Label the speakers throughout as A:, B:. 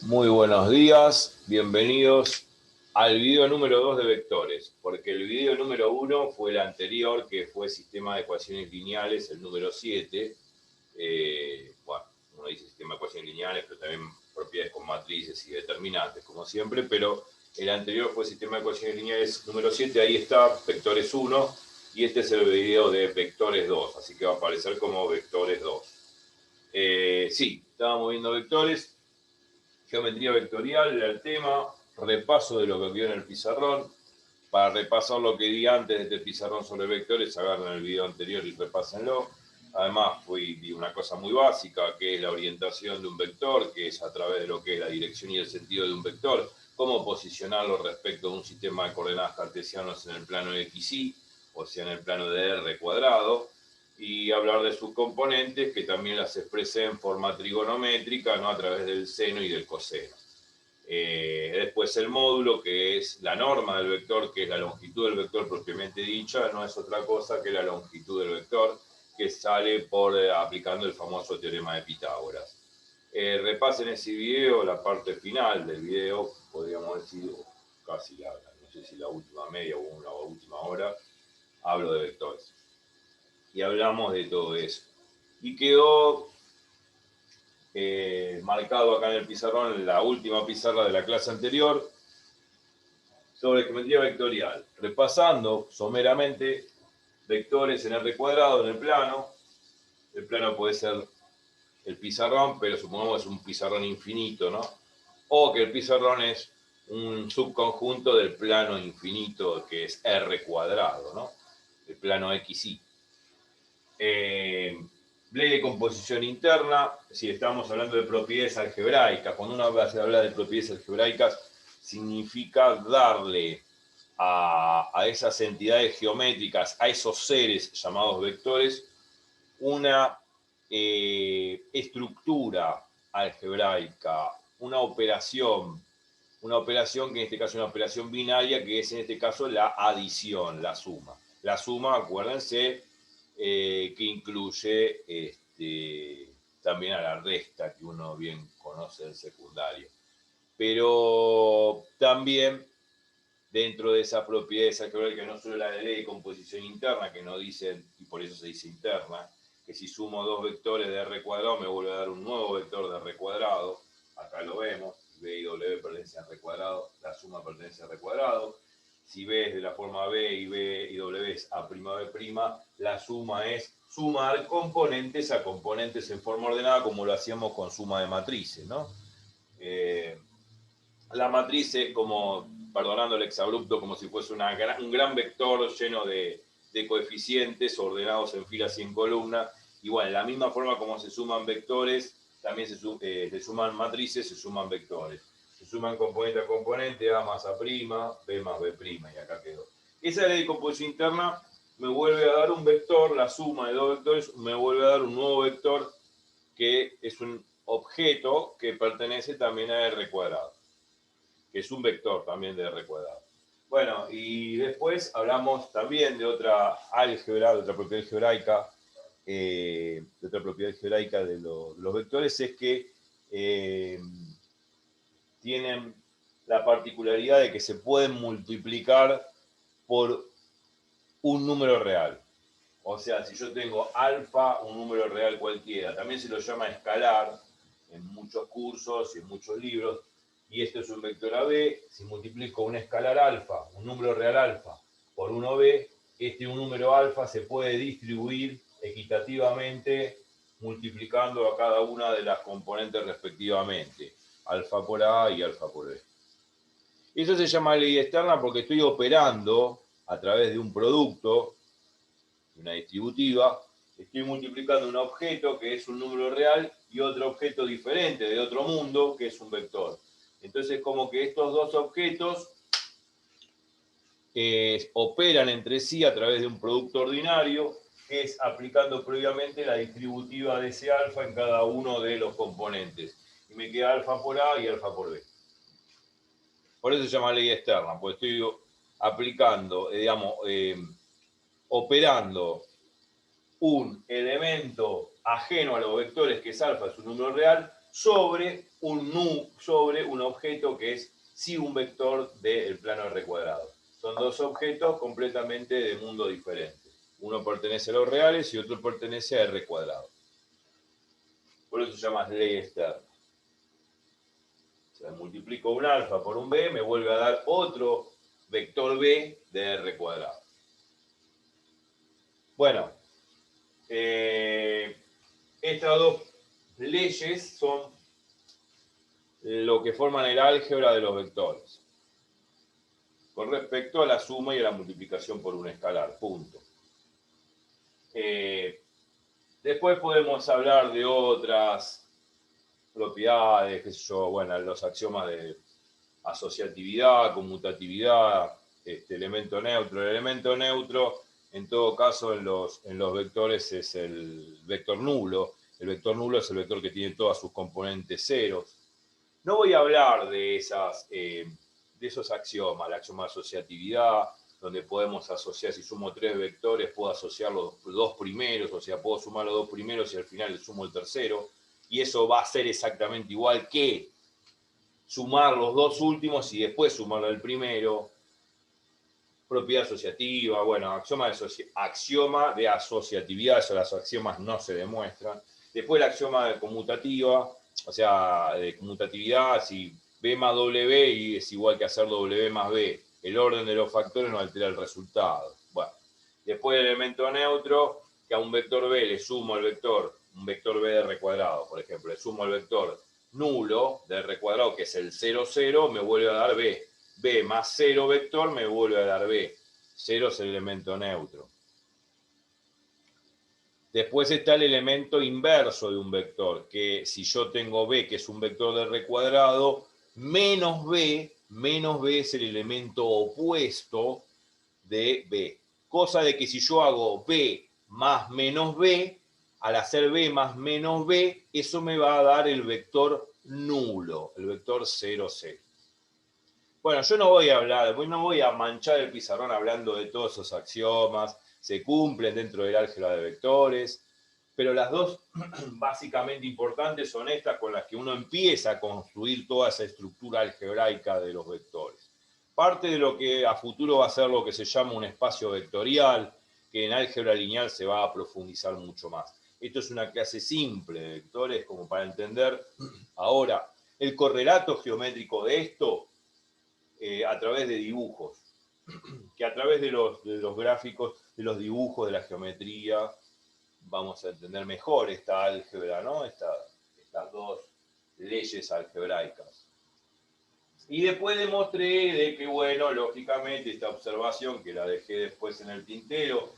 A: Muy buenos días, bienvenidos al video número 2 de vectores, porque el video número 1 fue el anterior, que fue sistema de ecuaciones lineales, el número 7. Bueno, uno dice sistema de ecuaciones lineales, pero también propiedades con matrices y determinantes, como siempre, pero el anterior fue sistema de ecuaciones lineales número 7, ahí está, vectores 1, y este es el video de vectores 2, así que va a aparecer como vectores 2. Sí, estábamos viendo vectores. Geometría vectorial era el tema, repaso de lo que quedó en el pizarrón. Para repasar lo que di antes de este pizarrón sobre vectores, agarren el video anterior y repásenlo. Además, di una cosa muy básica, que es la orientación de un vector, que es a través de lo que es la dirección y el sentido de un vector, cómo posicionarlo respecto de un sistema de coordenadas cartesianos en el plano x, y, o sea, en el plano de r cuadrado, y hablar de sus componentes, que también las expresé en forma trigonométrica, ¿no? A través del seno y del coseno. Después el módulo, que es la norma del vector, que es la longitud del vector propiamente dicha, no es otra cosa que la longitud del vector, que sale por aplicando el famoso teorema de Pitágoras. Repasen ese video, la parte final del video, podríamos decir, casi no sé si la última media o una última hora, hablo de vectores. Y hablamos de todo eso. Y quedó marcado acá en el pizarrón, en la última pizarra de la clase anterior, sobre geometría vectorial, repasando someramente vectores en R cuadrado en el plano. El plano puede ser el pizarrón, pero supongamos que es un pizarrón infinito, ¿no? O que el pizarrón es un subconjunto del plano infinito que es R cuadrado, ¿no? El plano XY. Ley de composición interna, si estamos hablando de propiedades algebraicas, cuando uno habla de propiedades algebraicas, significa darle a esas entidades geométricas, a esos seres llamados vectores, una estructura algebraica, una operación que en este caso es una operación binaria, que es en este caso la adición, la suma. La suma, acuérdense, que incluye también a la resta, que uno bien conoce del secundario. Pero también dentro de esas propiedades algebraicas, no solo la de ley de composición interna, que no dicen, y por eso se dice interna, que si sumo dos vectores de R cuadrado me vuelve a dar un nuevo vector de R cuadrado, acá lo vemos, B y W pertenecen a R cuadrado, la suma pertenece a R cuadrado. Si B es de la forma B y B y W es A', B', la suma es sumar componentes a componentes en forma ordenada, como lo hacíamos con suma de matrices, ¿no? La matriz es como, perdonando el exabrupto, como si fuese un gran vector lleno de coeficientes ordenados en filas y en columnas. Y bueno, de la misma forma como se suman vectores, también se suman matrices, se suman vectores. Se suman componente a componente, A más A', B más B', y acá quedó. Esa ley de composición interna me vuelve a dar un vector, la suma de dos vectores me vuelve a dar un nuevo vector, que es un objeto que pertenece también a R cuadrado, que es un vector también de R cuadrado. Bueno, y después hablamos también de otra álgebra, de otra propiedad algebraica, de los vectores, es que tienen la particularidad de que se pueden multiplicar por un número real. O sea, si yo tengo alfa, un número real cualquiera, también se lo llama escalar en muchos cursos y en muchos libros, y esto es un vector AB. Si multiplico un escalar alfa, un número real alfa, por 1b, un número alfa se puede distribuir equitativamente multiplicando a cada una de las componentes respectivamente, alfa por A y alfa por B. Eso se llama ley externa porque estoy operando a través de un producto, una distributiva, estoy multiplicando un objeto que es un número real y otro objeto diferente de otro mundo que es un vector. Entonces, como que estos dos objetos operan entre sí a través de un producto ordinario, que es aplicando previamente la distributiva de ese alfa en cada uno de los componentes. Y me queda alfa por A y alfa por B. Por eso se llama ley externa, porque estoy aplicando, operando un elemento ajeno a los vectores, que es alfa, es un número real, sobre un objeto que es sí un vector del plano R cuadrado. Son dos objetos completamente de mundo diferente. Uno pertenece a los reales y otro pertenece a R cuadrado. Por eso se llama ley externa. O sea, multiplico un alfa por un b, me vuelve a dar otro vector b de R cuadrado. Bueno, estas dos leyes son lo que forman el álgebra de los vectores, con respecto a la suma y a la multiplicación por un escalar, punto. Después podemos hablar de otras propiedades, qué sé yo, bueno, los axiomas de asociatividad, conmutatividad, elemento neutro. El elemento neutro, en todo caso, en los vectores es el vector nulo. El vector nulo es el vector que tiene todas sus componentes ceros. No voy a hablar de esos axiomas, el axioma de asociatividad, donde podemos asociar, si sumo tres vectores, puedo asociar los dos primeros, o sea, puedo sumar los dos primeros y al final le sumo el tercero, y eso va a ser exactamente igual que sumar los dos últimos y después sumar el primero. Propiedad asociativa, bueno, axioma de asociatividad, eso los axiomas no se demuestran. Después el axioma de conmutativa, o sea, de conmutatividad, si B más W y es igual que hacer W más B. El orden de los factores no altera el resultado. Bueno, después el elemento neutro, que a un vector B le sumo el vector, un vector B de R cuadrado, por ejemplo, le sumo el vector nulo de R cuadrado, que es el 0, 0, me vuelve a dar B. B más 0 vector me vuelve a dar B. 0 es el elemento neutro. Después está el elemento inverso de un vector, que si yo tengo B, que es un vector de R cuadrado, menos B es el elemento opuesto de B. Cosa de que si yo hago B más menos B, al hacer B más menos B, eso me va a dar el vector nulo, el vector 0, 0. Bueno, yo no voy a hablar, no voy a manchar el pizarrón hablando de todos esos axiomas, se cumplen dentro del álgebra de vectores, pero las dos básicamente importantes son estas con las que uno empieza a construir toda esa estructura algebraica de los vectores. Parte de lo que a futuro va a ser lo que se llama un espacio vectorial, que en álgebra lineal se va a profundizar mucho más. Esto es una clase simple de vectores, como para entender ahora el correlato geométrico de esto a través de dibujos, que a través de los gráficos, de los dibujos, de la geometría, vamos a entender mejor esta álgebra, ¿no? Estas dos leyes algebraicas. Y después demostré de que, bueno, lógicamente esta observación, que la dejé después en el tintero,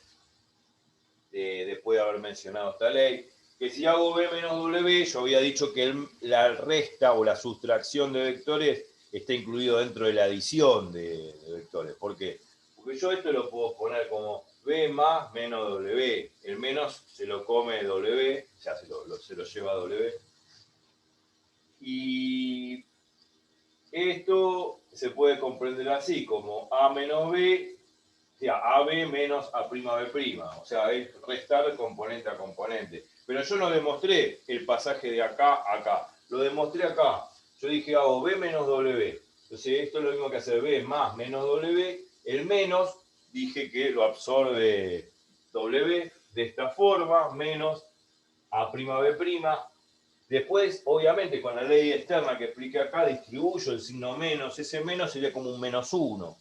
A: después de haber mencionado esta ley, que si hago B menos W, yo había dicho que la resta o la sustracción de vectores está incluido dentro de la adición de vectores. ¿Por qué? Porque yo esto lo puedo poner como B más menos W. El menos se lo come W, o sea, se lo lleva W. Y esto se puede comprender así, como A menos B, o sea, AB menos A'B', o sea, es restar componente a componente. Pero yo no demostré el pasaje de acá a acá, lo demostré acá. Yo dije hago B menos W. Entonces esto es lo mismo que hacer B más menos W. El menos, dije que lo absorbe W de esta forma, menos A'B'. Después, obviamente, con la ley externa que expliqué acá, distribuyo el signo menos. Ese menos sería como un menos 1.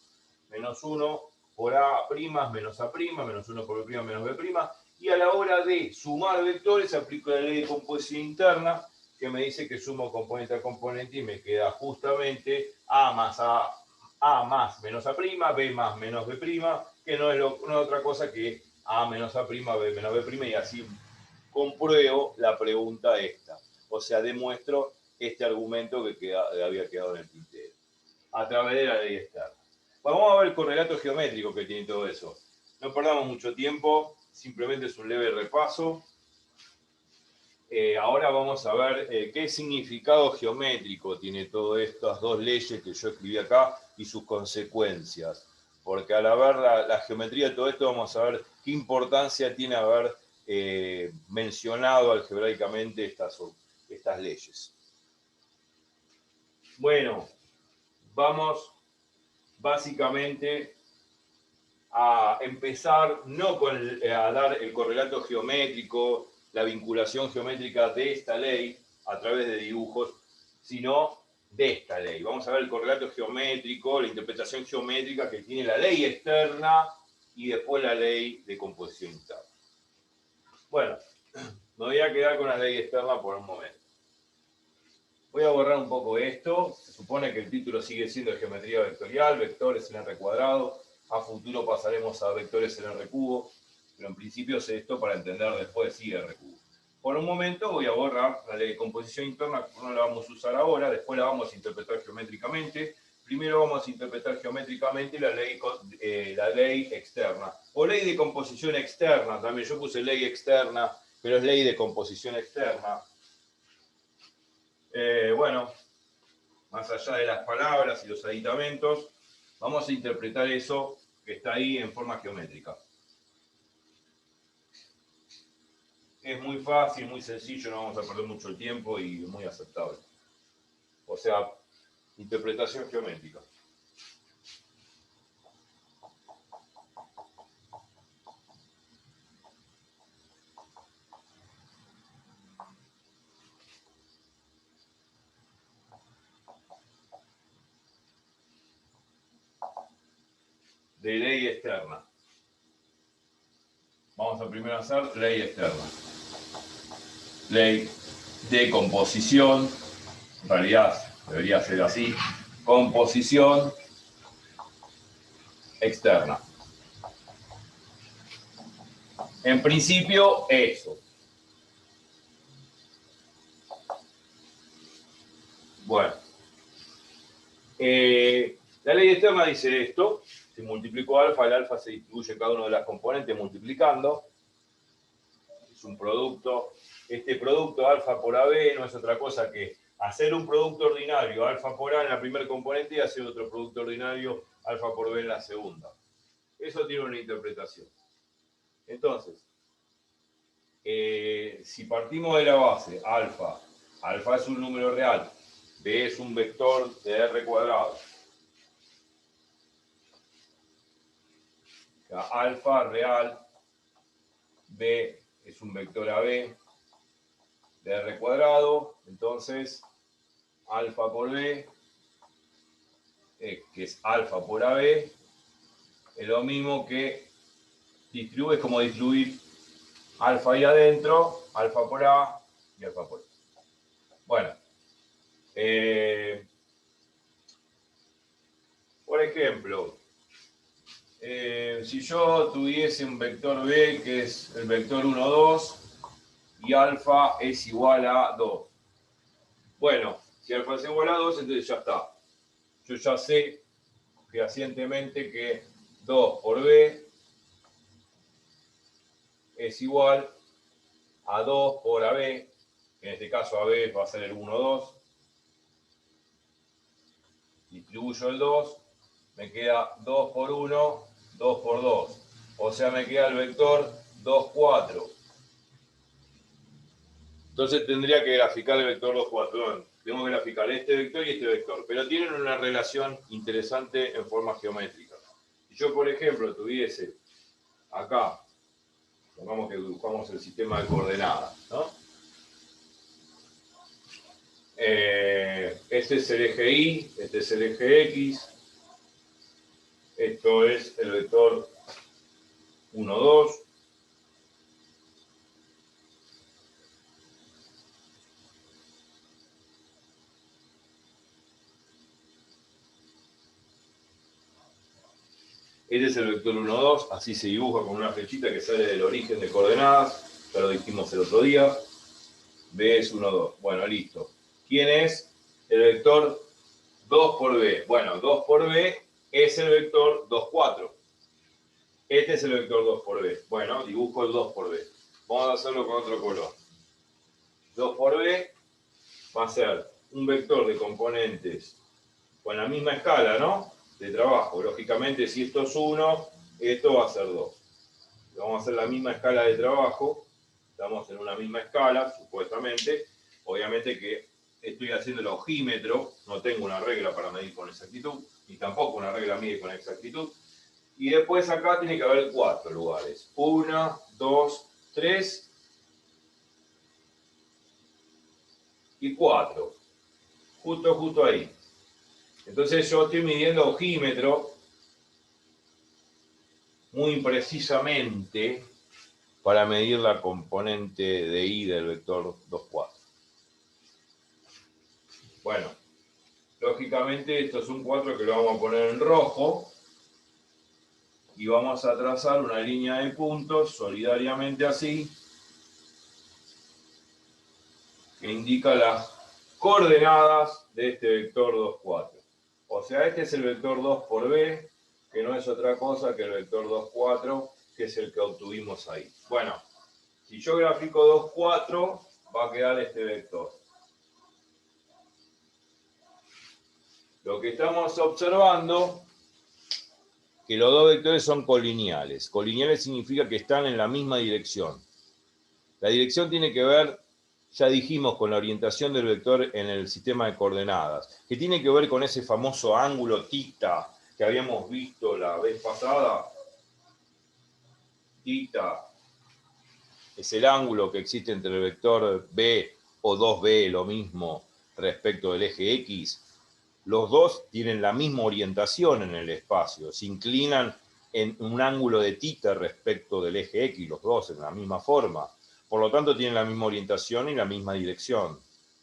A: Menos 1 por A', menos A', menos 1 por B', menos B'. Y a la hora de sumar vectores, aplico la ley de composición interna, que me dice que sumo componente a componente y me queda justamente A más menos A', B más menos B', que no es otra cosa que A menos A', B menos B', y así compruebo la pregunta esta. O sea, demuestro este argumento que había quedado en el tintero, a través de la ley externa. Bueno, vamos a ver el correlato geométrico que tiene todo eso. No perdamos mucho tiempo, simplemente es un leve repaso. Ahora vamos a ver qué significado geométrico tiene todas estas dos leyes que yo escribí acá y sus consecuencias. Porque al ver la geometría de todo esto, vamos a ver qué importancia tiene haber mencionado algebraicamente estas leyes. Bueno, vamos básicamente a empezar no a dar el correlato geométrico, la vinculación geométrica de esta ley a través de dibujos, sino de esta ley. Vamos a ver el correlato geométrico, la interpretación geométrica que tiene la ley externa y después la ley de composición interna. Bueno, me voy a quedar con la ley externa por un momento. Voy a borrar un poco esto. Se supone que el título sigue siendo geometría vectorial, vectores en R cuadrado. A futuro pasaremos a vectores en R cubo, pero en principio es esto para entender después sí R cubo. Por un momento voy a borrar la ley de composición interna, no la vamos a usar ahora, después la vamos a interpretar geométricamente. Primero vamos a interpretar geométricamente la ley externa, o ley de composición externa, también yo puse ley externa, pero es ley de composición externa. Bueno, más allá de las palabras y los aditamentos, vamos a interpretar eso que está ahí en forma geométrica. Es muy fácil, muy sencillo, no vamos a perder mucho el tiempo y muy aceptable. O sea, interpretación geométrica. De ley externa. Vamos a primero hacer ley externa. Ley de composición, en realidad debería ser así, composición externa. En principio, eso. Bueno. La ley externa dice esto. Si multiplico alfa, el alfa se distribuye en cada una de las componentes multiplicando. Es un producto. Este producto alfa por AB no es otra cosa que hacer un producto ordinario alfa por A en la primera componente y hacer otro producto ordinario alfa por B en la segunda. Eso tiene una interpretación. Entonces, si partimos de la base, alfa es un número real, B es un vector de R cuadrado. Alfa real, B es un vector AB de R cuadrado, entonces alfa por B, que es alfa por AB, es lo mismo que distribuir, es como distribuir alfa ahí adentro, alfa por A y alfa por B. Bueno, por ejemplo, si yo tuviese un vector B que es el vector 1, 2 y alfa es igual a 2. Bueno, si alfa es igual a 2, entonces ya está. Yo ya sé fehacientemente que 2 por B es igual a 2 por AB. En este caso AB va a ser el 1, 2. Distribuyo el 2. Me queda 2 por 1, 2 por 2. O sea, me queda el vector 2, 4. Entonces tendría que graficar el vector 2, 4. Bueno, tengo que graficar este vector y este vector. Pero tienen una relación interesante en forma geométrica. Si yo, por ejemplo, tuviese acá, pongamos que dibujamos el sistema de coordenadas, ¿no? Este es el eje Y, este es el eje X. Esto es el vector 1, 2. Este es el vector 1, 2. Así se dibuja con una flechita que sale del origen de coordenadas. Ya lo dijimos el otro día. B es 1, 2. Bueno, listo. ¿Quién es el vector 2 por B? Bueno, 2 por B es el vector 2, 4. Este es el vector 2 por B. Bueno, dibujo el 2 por B. Vamos a hacerlo con otro color. 2 por B va a ser un vector de componentes con la misma escala, ¿no? De trabajo. Lógicamente, si esto es 1, esto va a ser 2. Vamos a hacer la misma escala de trabajo. Estamos en una misma escala, supuestamente. Obviamente que estoy haciendo el ojímetro, no tengo una regla para medir con exactitud, ni tampoco una regla mide con exactitud. Y después acá tiene que haber 4 lugares. 1, 2, 3 y 4. Justo ahí. Entonces yo estoy midiendo ojímetro muy precisamente para medir la componente de I del vector 2, 4. Bueno, lógicamente esto es un 4 que lo vamos a poner en rojo y vamos a trazar una línea de puntos solidariamente así que indica las coordenadas de este vector 2, 4. O sea, este es el vector 2 por B, que no es otra cosa que el vector 2, 4, que es el que obtuvimos ahí. Bueno, si yo grafico 2, 4, va a quedar este vector. Lo que estamos observando, que los dos vectores son colineales. Colineales significa que están en la misma dirección. La dirección tiene que ver, ya dijimos, con la orientación del vector en el sistema de coordenadas, que tiene que ver con ese famoso ángulo θ que habíamos visto la vez pasada. Θ es el ángulo que existe entre el vector B o 2B, lo mismo, respecto del eje X. Los dos tienen la misma orientación en el espacio, se inclinan en un ángulo de θ respecto del eje X, los dos en la misma forma. Por lo tanto, tienen la misma orientación y la misma dirección.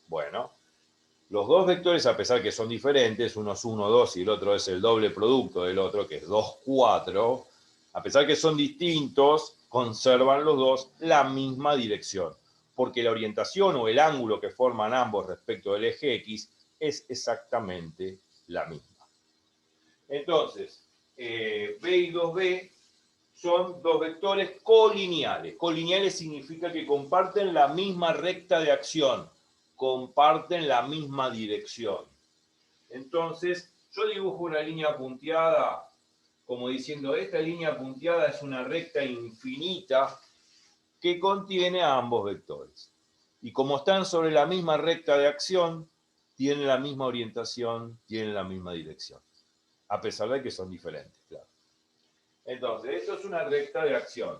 A: Bueno, los dos vectores, a pesar que son diferentes, uno es 1, 2 y el otro es el doble producto del otro, que es 2, 4, a pesar que son distintos, conservan los dos la misma dirección, porque la orientación o el ángulo que forman ambos respecto del eje X es exactamente la misma. Entonces, B y 2B son dos vectores colineales. Colineales significa que comparten la misma recta de acción, comparten la misma dirección. Entonces, yo dibujo una línea punteada, como diciendo, esta línea punteada es una recta infinita que contiene a ambos vectores. Y como están sobre la misma recta de acción, tienen la misma orientación, tienen la misma dirección. A pesar de que son diferentes, claro. Entonces, esto es una recta de acción.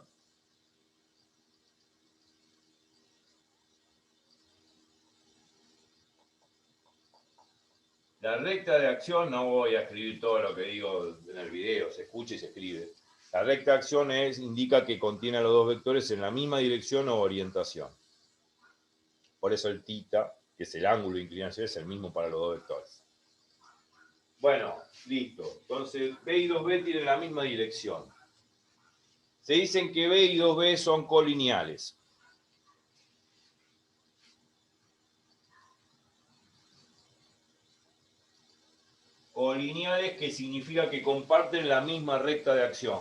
A: La recta de acción, no voy a escribir todo lo que digo en el video, se escucha y se escribe. La recta de acción indica que contiene a los dos vectores en la misma dirección o orientación. Por eso el θ, que es el ángulo de inclinación, es el mismo para los dos vectores. Bueno, listo. Entonces, B y 2B tienen la misma dirección. Se dicen que B y 2B son colineales. Colineales, que significa que comparten la misma recta de acción.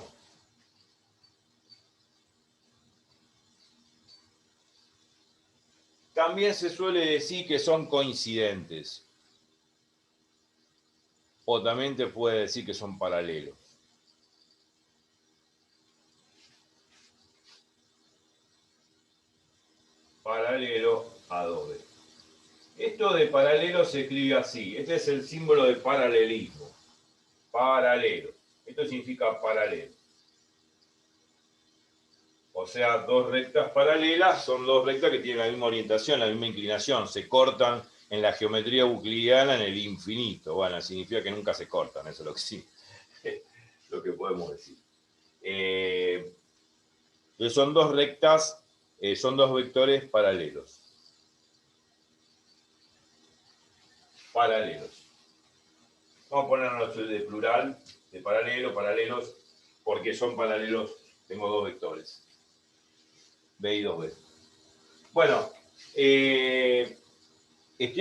A: También se suele decir que son coincidentes. O también te puede decir que son paralelos. Paralelo a 2B. Esto de paralelo se escribe así. Este es el símbolo de paralelismo. Paralelo. Esto significa paralelo. O sea, dos rectas paralelas son dos rectas que tienen la misma orientación, la misma inclinación. Se cortan en la geometría euclidiana en el infinito. Bueno, significa que nunca se cortan, eso es lo que sí, lo que podemos decir. Entonces son dos rectas, son dos vectores paralelos. Paralelos. Vamos a ponernos de plural, de paralelo, paralelos, porque son paralelos, tengo dos vectores. B y 2B. Bueno, estoy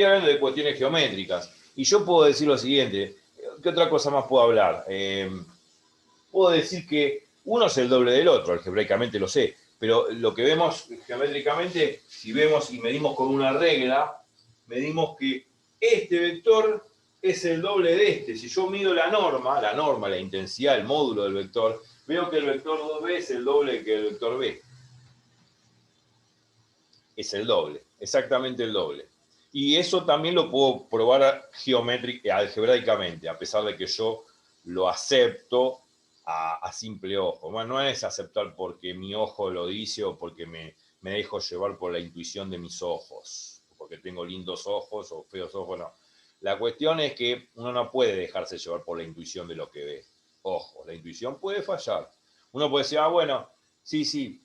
A: hablando de cuestiones geométricas. Y yo puedo decir lo siguiente. ¿Qué otra cosa más puedo hablar? Puedo decir que uno es el doble del otro, algebraicamente lo sé. Pero lo que vemos geométricamente, si vemos y medimos con una regla, medimos que este vector es el doble de este. Si yo mido la norma, la intensidad, el módulo del vector, veo que el vector 2B es el doble que el vector B. Es el doble, exactamente el doble. Y eso también lo puedo probar algebraicamente, a pesar de que yo lo acepto a simple ojo. Bueno, no es aceptar porque mi ojo lo dice o porque me dejo llevar por la intuición de mis ojos, porque tengo lindos ojos o feos ojos, no. La cuestión es que uno no puede dejarse llevar por la intuición de lo que ve. Ojo, la intuición puede fallar. Uno puede decir, bueno, sí,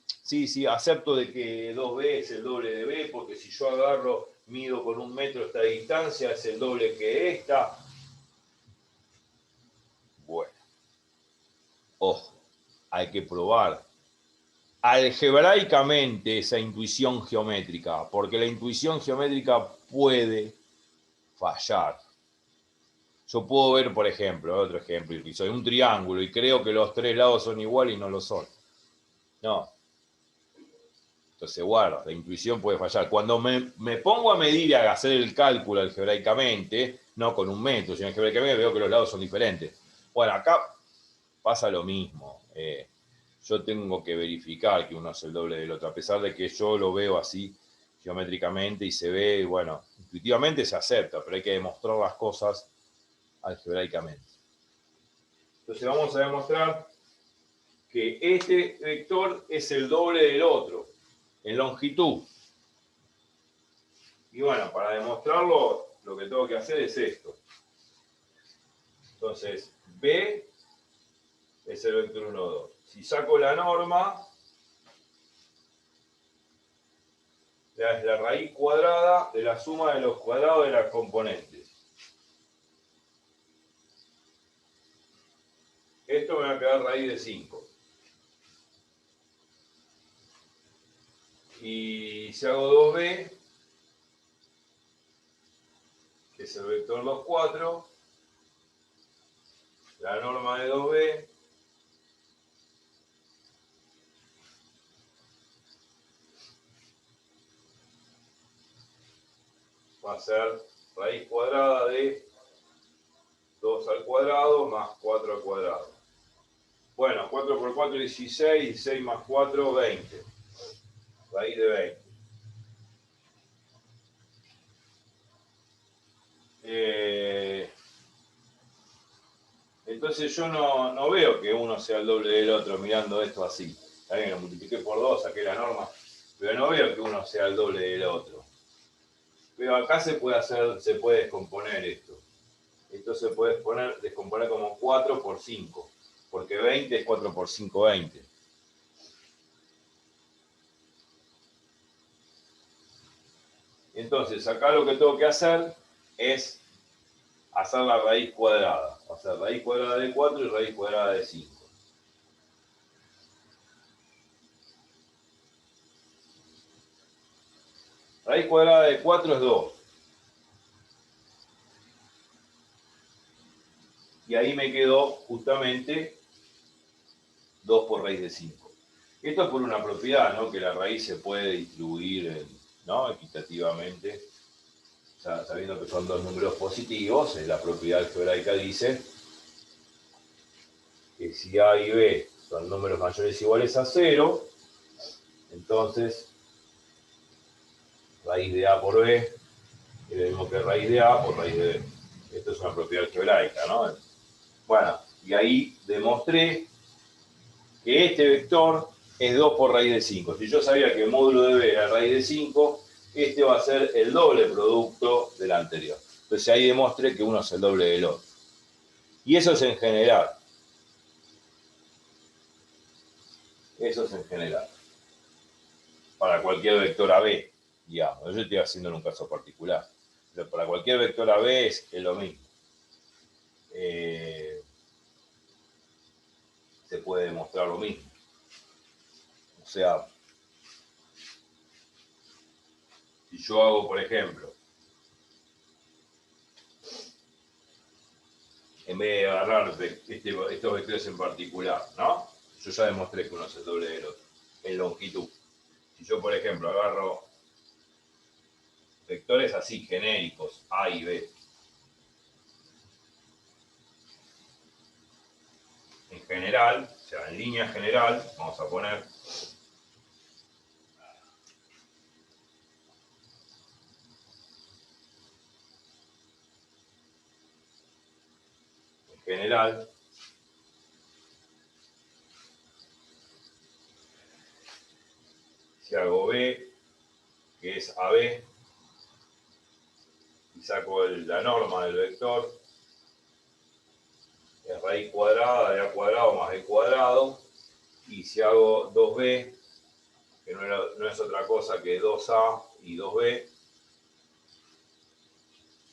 A: acepto de que 2B es el doble de B, porque si yo agarro, mido con 1 metro esta distancia, es el doble que esta. Bueno, ojo, hay que probar algebraicamente esa intuición geométrica, porque la intuición geométrica puede fallar. Yo puedo ver, por ejemplo, otro ejemplo, y soy un triángulo y creo que los 3 lados son iguales y no lo son. No. Entonces, guarda, la intuición puede fallar. Cuando me pongo a medir y a hacer el cálculo algebraicamente, no con 1 metro, sino algebraicamente veo que los lados son diferentes. Bueno, acá pasa lo mismo. Yo tengo que verificar que uno es el doble del otro, a pesar de que yo lo veo así geométricamente y se ve, bueno, intuitivamente se acepta, pero hay que demostrar las cosas algebraicamente. Entonces vamos a demostrar que este vector es el doble del otro en longitud. Y bueno, para demostrarlo, lo que tengo que hacer es esto. Entonces, B es el vector 1, 2. Si saco la norma, es la raíz cuadrada de la suma de los cuadrados de las componentes. Esto me va a quedar raíz de 5. Y si hago 2B, que es el vector 2, 4, la norma de 2B va a ser raíz cuadrada de 2 al cuadrado más 4 al cuadrado. Bueno, 4 por 4 es 16, 16 más 4, 20. Raíz de 20. Entonces yo no veo que uno sea el doble del otro mirando esto así. También lo multipliqué por 2, saqué la norma, pero no veo que uno sea el doble del otro. Pero acá se puede descomponer esto. Esto se puede descomponer como 4 por 5, porque 20 es 4 por 5, 20. Entonces acá lo que tengo que hacer es hacer la raíz cuadrada. O sea, raíz cuadrada de 4 y raíz cuadrada de 5. Raíz cuadrada de 4 es 2. Y ahí me quedó justamente 2 por raíz de 5. Esto es por una propiedad, ¿no? Que la raíz se puede distribuir, ¿no? Equitativamente, sabiendo que son dos números positivos. La propiedad algebraica dice que si A y B son números mayores o iguales a 0, entonces raíz de A por B es lo mismo que raíz de A por raíz de B. Esto es una propiedad algebraica, ¿no? Bueno, y ahí demostré que este vector es 2 por raíz de 5. Si yo sabía que el módulo de B era raíz de 5, este va a ser el doble producto del anterior. Entonces ahí demostré que uno es el doble del otro. Y eso es en general. Eso es en general. Para cualquier vector AB, digamos. Yo estoy haciendo en un caso particular. Pero para cualquier vector AB es lo mismo. Se puede demostrar lo mismo. O sea, si yo hago, por ejemplo, en vez de agarrar estos vectores en particular, ¿no? Yo ya demostré que uno es el doble del otro, en longitud. Si yo, por ejemplo, agarro vectores así, genéricos, A y B, en general, o sea, en línea general, vamos a poner general. Si hago B, que es AB, y saco la norma del vector, es raíz cuadrada de A cuadrado más B cuadrado, y si hago 2B, que no es otra cosa que 2A y 2B,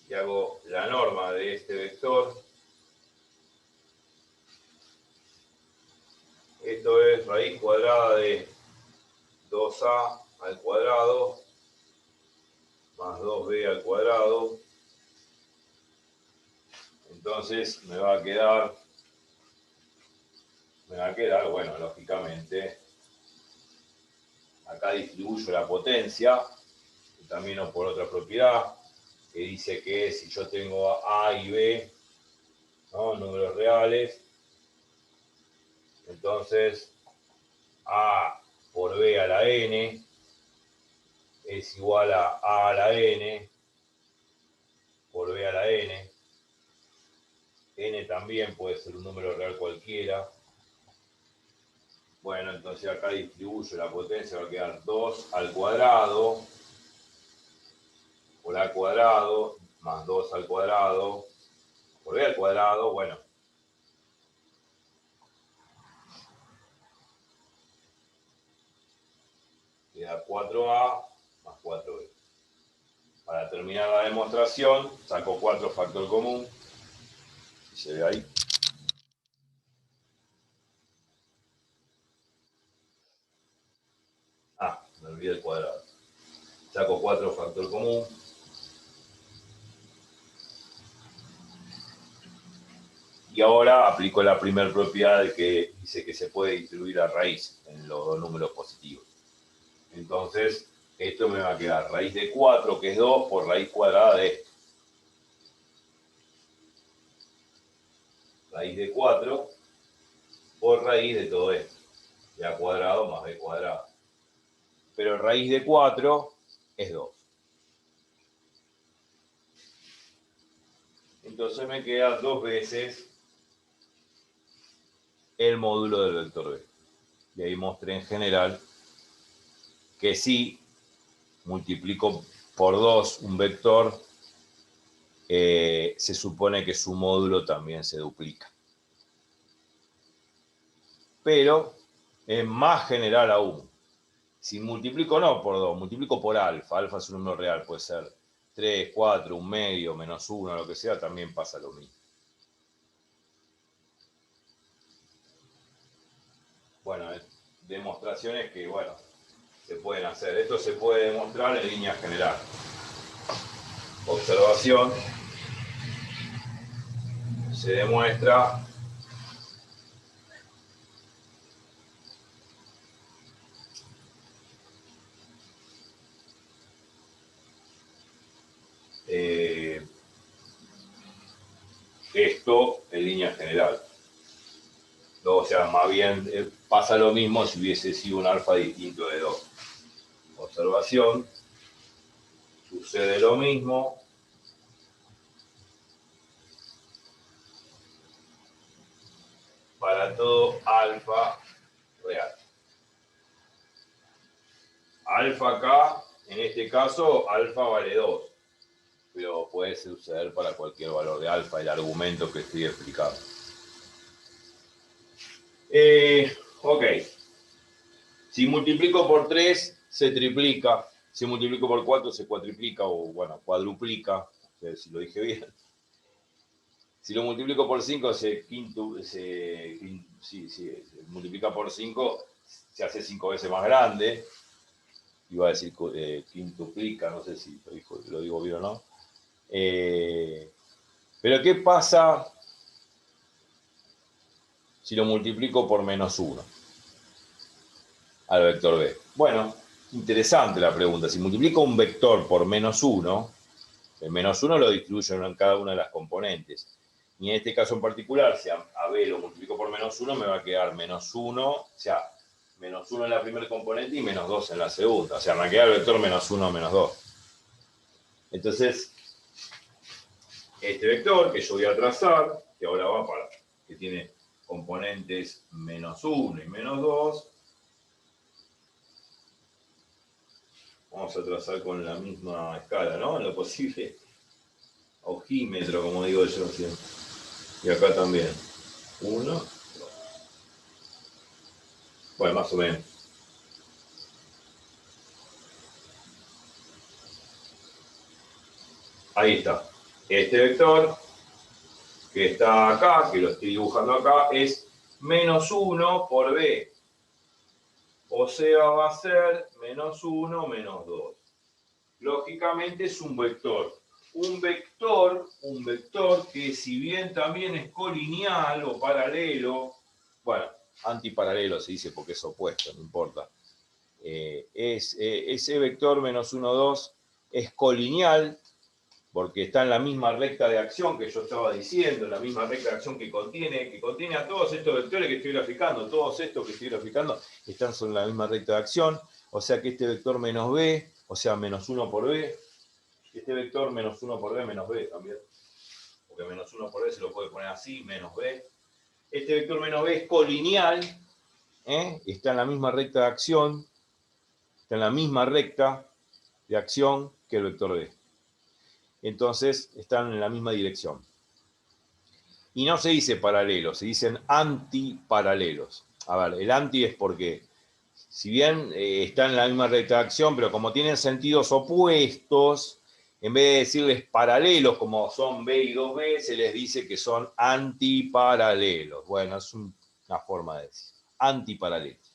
A: y hago la norma de este vector, esto es raíz cuadrada de 2A al cuadrado más 2B al cuadrado. Entonces me va a quedar, bueno, lógicamente, acá distribuyo la potencia, también por otra propiedad, que dice que si yo tengo A y B, ¿no?, números reales, entonces A por B a la N es igual a la N por B a la N. N también puede ser un número real cualquiera. Bueno, entonces acá distribuyo la potencia, va a quedar 2 al cuadrado por A cuadrado más 2 al cuadrado por B al cuadrado. Bueno, queda 4A más 4B. Para terminar la demostración, saco 4 factor común. Se ve ahí. Me olvidé el cuadrado. Saco 4 factor común. Y ahora aplico la primera propiedad de que dice que se puede distribuir a raíz en los números positivos. Entonces, esto me va a quedar raíz de 4, que es 2, por raíz cuadrada de esto. Raíz de 4 por raíz de todo esto. De A cuadrado más B cuadrado. Pero raíz de 4 es 2. Entonces me queda 2 veces el módulo del vector B. Y ahí mostré en general que si multiplico por 2 un vector, se supone que su módulo también se duplica. Pero es más general aún. Si multiplico no por 2, multiplico por alfa. Alfa es un número real, puede ser 3, 4, un medio, menos 1, lo que sea, también pasa lo mismo. Bueno, demostraciones que, bueno, se pueden hacer. Esto se puede demostrar en línea general. Observación. Se demuestra esto en línea general. O sea, más bien pasa lo mismo si hubiese sido un alfa distinto de 2. Observación. Sucede lo mismo para todo alfa real. Alfa acá, en este caso, alfa vale 2. Pero puede suceder para cualquier valor de alfa, el argumento que estoy explicando. Ok. Si multiplico por 3, se triplica. Si multiplico por 4, se cuatriplica o, bueno, cuadruplica. No sé si lo dije bien. Si lo multiplico por 5, se multiplica por 5, se hace 5 veces más grande. Iba a decir quintuplica, no sé si lo digo bien o no. Pero ¿qué pasa si lo multiplico por menos 1 al vector B? Bueno, interesante la pregunta. Si multiplico un vector por menos 1, el menos 1 lo distribuyo en cada una de las componentes. Y en este caso en particular, si a B lo multiplico por menos 1, me va a quedar menos 1, o sea, menos 1 en la primera componente y menos 2 en la segunda. O sea, me va a quedar el vector menos 1, menos 2. Entonces, este vector que yo voy a trazar que ahora va para, que tiene componentes -1 y -2. Vamos a trazar con la misma escala, ¿no? En lo posible. Ojímetro, como digo yo siempre. Y acá también. 1, 2. Bueno, más o menos. Ahí está. Este vector que está acá, que lo estoy dibujando acá, es -1 por b. O sea, va a ser -1, -2. Lógicamente es un vector. Un vector que si bien también es colineal o paralelo, bueno, antiparalelo se dice porque es opuesto, no importa. Ese vector -1, 2 es colineal porque está en la misma recta de acción que yo estaba diciendo, la misma recta de acción que contiene a todos estos vectores que estoy graficando, todos estos que estoy graficando están sobre la misma recta de acción, o sea que este vector menos b, o sea -1 por b, este vector -1 por b, menos b también, porque -1 por b se lo puede poner así, menos b. Este vector menos b es colineal, está en la misma recta de acción, está en la misma recta de acción que el vector b. Entonces están en la misma dirección. Y no se dice paralelos, se dicen antiparalelos. A ver, el anti es porque, si bien están en la misma recta de acción, pero como tienen sentidos opuestos, en vez de decirles paralelos como son B y 2B, se les dice que son antiparalelos. Bueno, es una forma de decir. Antiparalelos.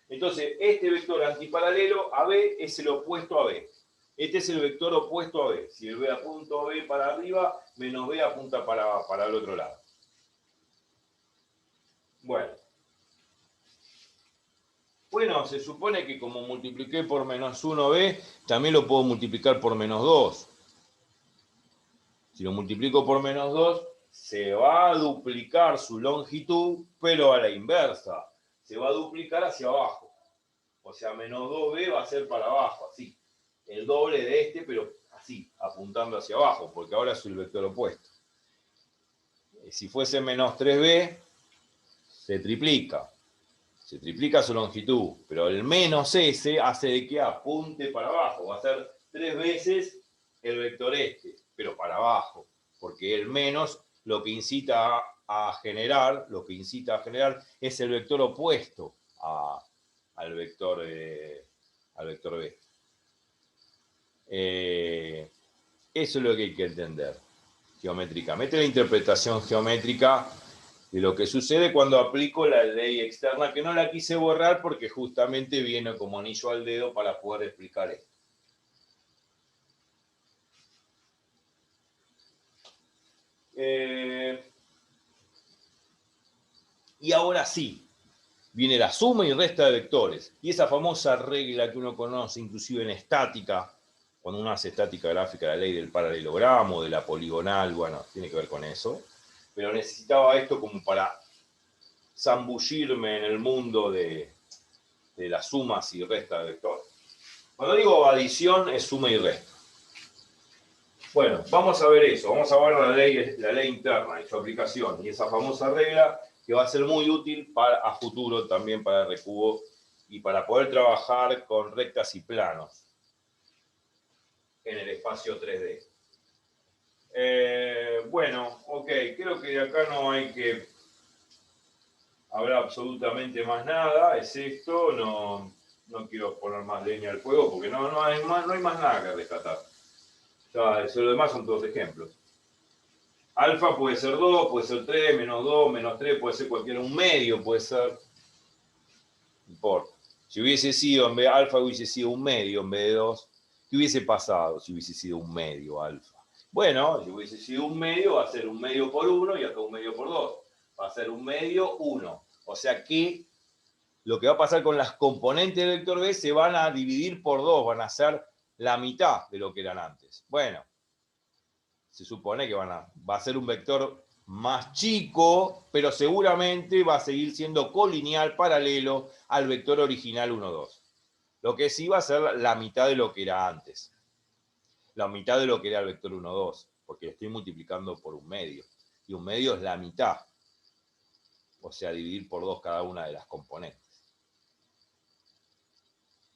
A: Entonces, este vector antiparalelo a B es el opuesto a B. Este es el vector opuesto a B. Si el B apunta a B para arriba, menos B apunta para el otro lado. Bueno, se supone que como multipliqué por -1b, también lo puedo multiplicar por -2. Si lo multiplico por -2, se va a duplicar su longitud, pero a la inversa. Se va a duplicar hacia abajo. O sea, -2b va a ser para abajo, así. El doble de este, pero así, apuntando hacia abajo, porque ahora es el vector opuesto. Si fuese -3b, se triplica su longitud, pero el menos s hace de que apunte para abajo, va a ser 3 veces el vector este, pero para abajo, porque el menos lo que incita a generar, es el vector opuesto al vector b. Eso es lo que hay que entender geométricamente, la interpretación geométrica de lo que sucede cuando aplico la ley externa, que no la quise borrar porque justamente viene como anillo al dedo para poder explicar esto. Y ahora sí, viene la suma y resta de vectores. Y esa famosa regla que uno conoce inclusive en estática, cuando uno hace estática gráfica, la ley del paralelogramo, de la poligonal, bueno, tiene que ver con eso. Pero necesitaba esto como para zambullirme en el mundo de las sumas y restas de vectores. Cuando digo adición, es suma y resta. Bueno, vamos a ver eso, vamos a ver la ley interna y su aplicación, y esa famosa regla que va a ser muy útil a futuro también para RCubo y para poder trabajar con rectas y planos en el espacio 3D. Bueno, ok, creo que de acá no hay que hablar absolutamente más nada, es esto, no quiero poner más leña al fuego porque no hay más nada que rescatar. Ya, eso, lo demás son todos ejemplos. Alfa puede ser 2, puede ser 3, -2, -3, puede ser cualquiera, un medio puede ser. No importa. Si hubiese sido, en vez de alfa hubiese sido un medio en vez de 2, ¿qué hubiese pasado si hubiese sido un medio alfa? Bueno, si hubiese sido un medio, va a ser un medio por 1 y acá un medio por 2. Va a ser un medio 1. O sea que lo que va a pasar con las componentes del vector B se van a dividir por 2, van a ser la mitad de lo que eran antes. Bueno, se supone que va a ser un vector más chico, pero seguramente va a seguir siendo colineal paralelo al vector original 1, 2. Lo que sí va a ser la mitad de lo que era antes. La mitad de lo que era el vector 1, 2, porque lo estoy multiplicando por un medio. y un medio es la mitad. O sea, dividir por 2 cada una de las componentes.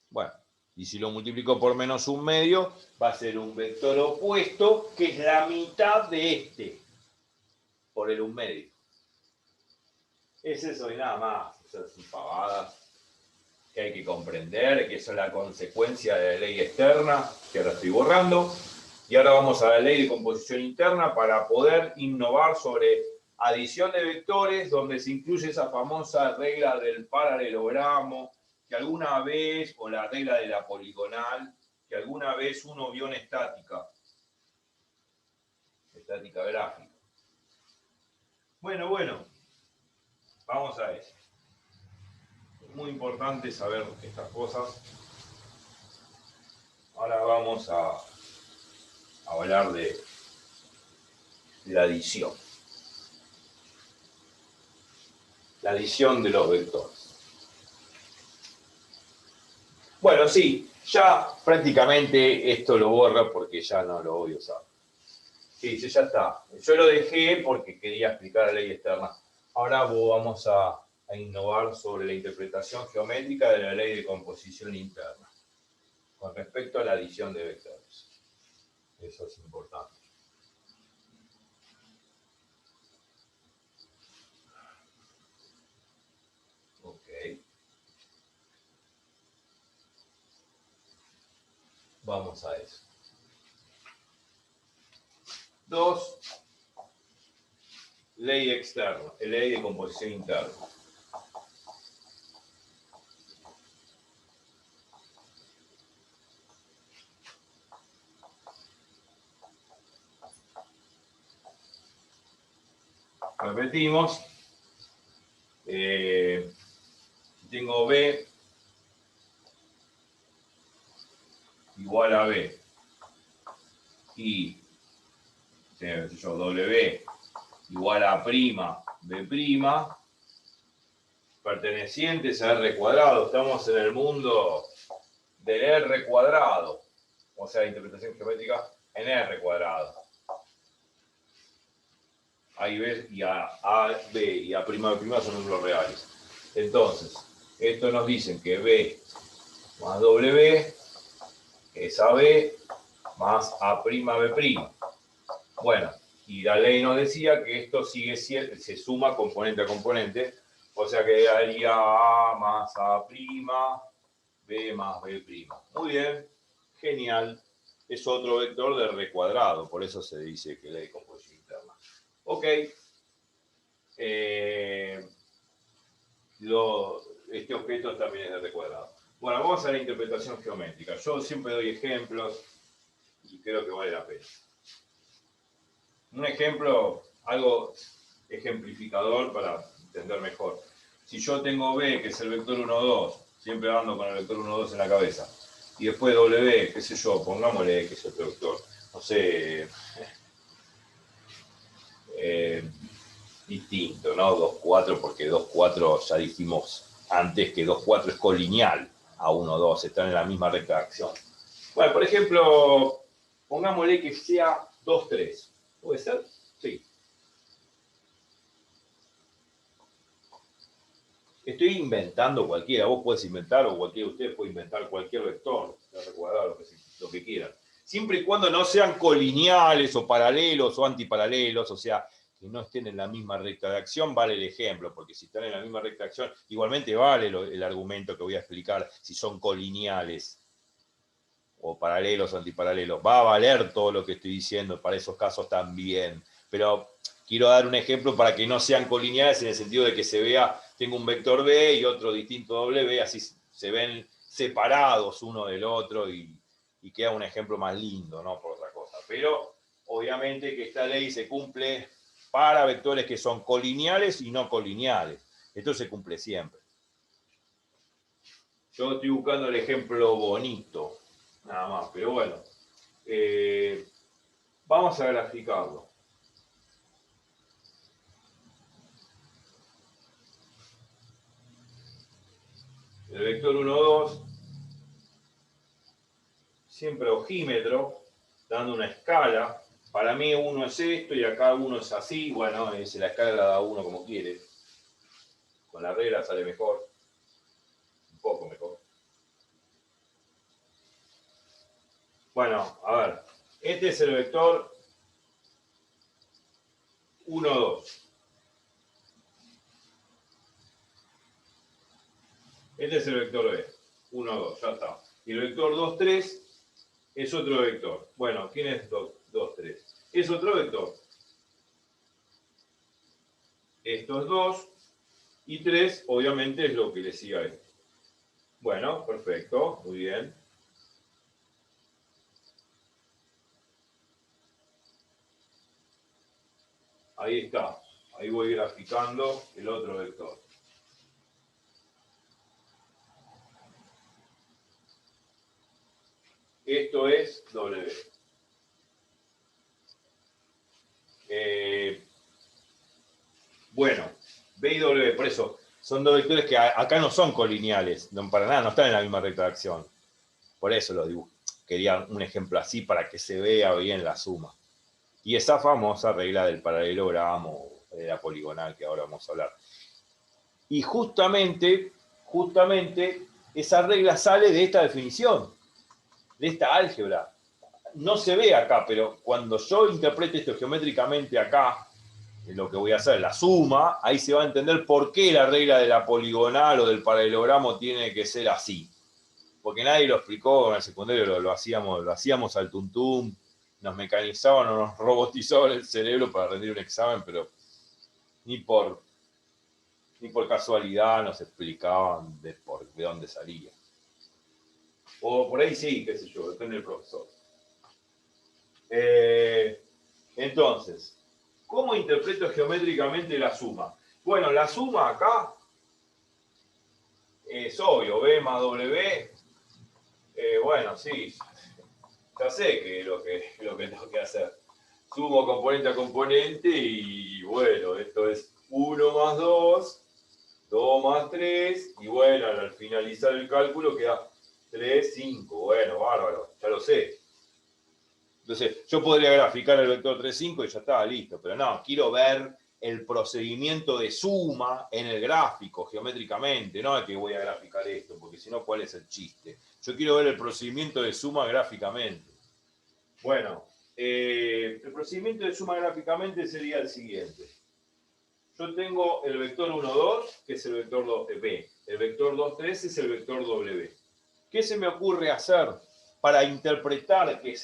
A: Bueno, y si lo multiplico por menos un medio, va a ser un vector opuesto, que es la mitad de este, por el un medio. Es eso y nada más. Esas son pavadas que hay que comprender, que son la consecuencia de la ley externa, que ahora estoy borrando. Y ahora vamos a la ley de composición interna para poder innovar sobre adición de vectores, donde se incluye esa famosa regla del paralelogramo, que alguna vez, o la regla de la poligonal, que alguna vez uno vio en estática gráfica. Bueno, vamos a eso. Es muy importante saber estas cosas. Ahora vamos a hablar de la adición. La adición de los vectores. Bueno, sí, ya prácticamente esto lo borra porque ya no lo voy a usar. Sí, ya está. Yo lo dejé porque quería explicar la ley externa. Ahora vamos a innovar sobre la interpretación geométrica de la ley de composición interna con respecto a la adición de vectores. Eso es importante. Ok. Vamos a eso. 2. Ley externa, ley de composición interna. Repetimos. Tengo B igual a B y W igual a prima B prima pertenecientes a R cuadrado. Estamos en el mundo del R cuadrado, o sea, interpretación geométrica en R cuadrado. A y B y A, B y A prima B prima son números reales. Entonces, esto nos dice que B más W es AB más A prima B prima. Bueno, y la ley nos decía que esto sigue siendo, se suma componente a componente, o sea que daría A más A prima, B más B prima. Muy bien, genial. Es otro vector de R cuadrado, por eso se dice que ley de composición interna. Ok. Este objeto también es de R cuadrado. Bueno, vamos a la interpretación geométrica. Yo siempre doy ejemplos y creo que vale la pena. Un ejemplo, algo ejemplificador para entender mejor. Si yo tengo B, que es el vector 1, 2, siempre ando con el vector 1, 2 en la cabeza, y después W, qué sé yo, pongámosle que es otro vector, no sé, distinto, ¿no? 2, 4, porque 2, 4 ya dijimos antes que 2, 4 es colineal a 1, 2, están en la misma recta de acción. Bueno, por ejemplo, pongámosle que sea 2, 3. ¿Puede ser? Sí. Estoy inventando cualquiera, vos podés inventar o cualquiera de ustedes puede inventar cualquier vector, lo que quieran. Siempre y cuando no sean colineales o paralelos o antiparalelos, o sea, que no estén en la misma recta de acción, vale el ejemplo, porque si están en la misma recta de acción, igualmente vale el argumento que voy a explicar si son colineales o paralelos o antiparalelos. Va a valer todo lo que estoy diciendo para esos casos también, pero quiero dar un ejemplo para que no sean colineales en el sentido de que se vea, tengo un vector B y otro distinto W, así se ven separados uno del otro y queda un ejemplo más lindo, ¿no? Por otra cosa. Pero obviamente que esta ley se cumple para vectores que son colineales y no colineales. Esto se cumple siempre. Yo estoy buscando el ejemplo bonito, nada más, pero bueno. Vamos a graficarlo. El vector 1, 2, siempre ojímetro, dando una escala para mí 1 es esto y acá 1 es así. Bueno, la escala la da uno como quiere. Con la regla sale mejor. Un poco mejor. Bueno, a ver. Este es el vector 1, 2. Este es el vector B. 1, 2, ya está. Y el vector 2, 3 es otro vector. Bueno, ¿quién es 2, 3? Es otro vector. Estos 2 y 3, obviamente, es lo que le sigue a este. Bueno, perfecto, muy bien. Ahí está. Ahí voy graficando el otro vector. Esto es W. Bueno, B y W, por eso, son dos vectores que acá no son colineales, no, para nada, no están en la misma recta de acción. Por eso lo dibujo. Quería un ejemplo así para que se vea bien la suma. Y esa famosa regla del paralelogramo, de la poligonal, que ahora vamos a hablar. Y justamente, esa regla sale de esta definición, de esta álgebra. No se ve acá, pero cuando yo interprete esto geométricamente acá, lo que voy a hacer, la suma, ahí se va a entender por qué la regla de la poligonal o del paralelogramo tiene que ser así. Porque nadie lo explicó en el secundario, lo hacíamos al tuntum, nos mecanizaban o nos robotizaban el cerebro para rendir un examen, pero ni por casualidad nos explicaban de dónde salía. O por ahí sí, qué sé yo, depende del profesor. Entonces, ¿cómo interpreto geométricamente la suma? Bueno, la suma acá es obvio, B más W. Bueno, sí, ya sé que es lo que tengo que hacer. Sumo componente a componente y bueno, esto es 1 más 2, 2 más 3, y bueno, al finalizar el cálculo queda 3, 5. Bueno, bárbaro, ya lo sé. Entonces, yo podría graficar el vector 3, 5 y ya está, listo. Pero no, quiero ver el procedimiento de suma en el gráfico, geométricamente. No es que voy a graficar esto, porque si no, ¿cuál es el chiste? Yo quiero ver el procedimiento de suma gráficamente. Bueno, el procedimiento de suma gráficamente sería el siguiente. Yo tengo el vector 1, 2, que es el vector B. El vector 2, 3 es el vector W. ¿Qué se me ocurre hacer para interpretar que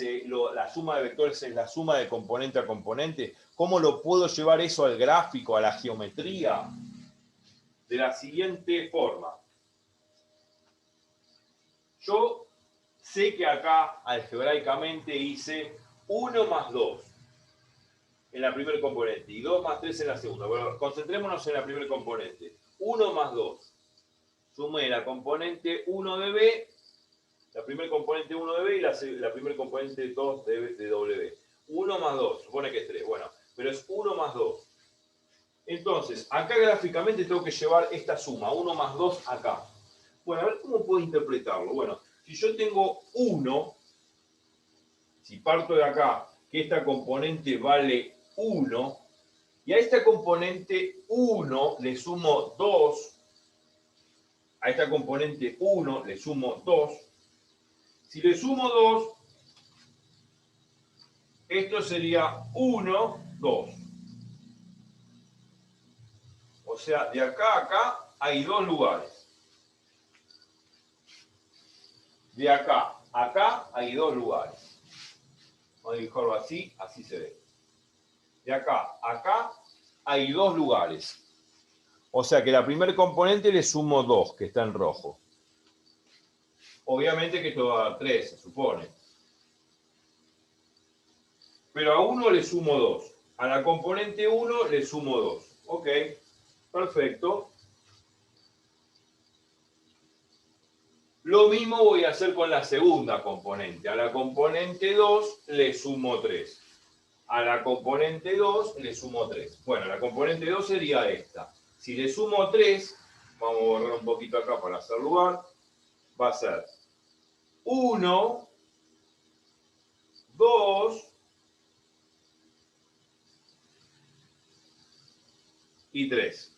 A: la suma de vectores es la suma de componente a componente? ¿Cómo lo puedo llevar eso al gráfico, a la geometría? De la siguiente forma. Yo sé que acá, algebraicamente, hice 1 más 2 en la primera componente y 2 más 3 en la segunda. Bueno, concentrémonos en la primera componente. 1 más 2. Sumé la componente 1 de B, la primera componente 1 de B y la primera componente 2 de W. 1 más 2, supone que es 3. Bueno, pero es 1 más 2. Entonces, acá gráficamente tengo que llevar esta suma, 1 más 2 acá. Bueno, a ver cómo puedo interpretarlo. Bueno, si yo tengo 1, si parto de acá, que esta componente vale 1, y a esta componente 1 le sumo 2, a esta componente 1 le sumo 2, si le sumo 2, esto sería 1, 2. O sea, de acá a acá hay 2 lugares. De acá a acá hay 2 lugares. Vamos a dibujarlo así, así se ve. De acá a acá hay 2 lugares. O sea que la primera componente le sumo 2, que está en rojo. Obviamente que esto va a dar 3, se supone. Pero a 1 le sumo 2. A la componente 1 le sumo 2. Ok, perfecto. Lo mismo voy a hacer con la segunda componente. A la componente 2 le sumo 3. A la componente 2 le sumo 3. Bueno, la componente 2 sería esta. Si le sumo 3, vamos a borrar un poquito acá para hacer lugar, va a ser 1, 2, y 3.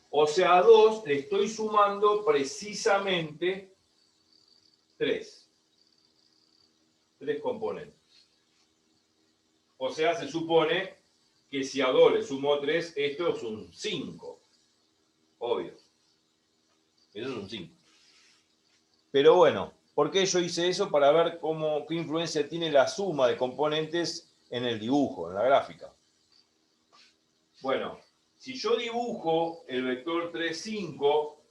A: O sea, a 2 le estoy sumando precisamente 3. 3 componentes. O sea, se supone que si a 2 le sumo 3, esto es un 5. Obvio. Eso es un 5. Pero bueno, ¿por qué yo hice eso? Para ver qué influencia tiene la suma de componentes en el dibujo, en la gráfica. Bueno, si yo dibujo el vector 3, 5,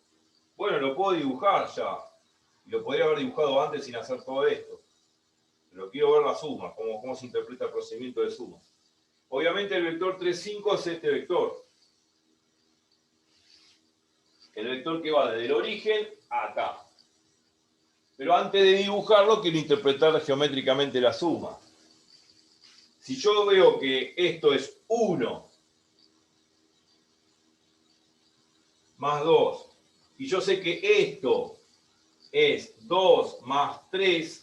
A: bueno, lo puedo dibujar ya. Lo podría haber dibujado antes sin hacer todo esto. Pero quiero ver la suma, cómo se interpreta el procedimiento de suma. Obviamente el vector 3, 5 es este vector. El vector que va desde el origen a acá. Pero antes de dibujarlo, quiero interpretar geométricamente la suma. Si yo veo que esto es 1 más 2, y yo sé que esto es 2 más 3,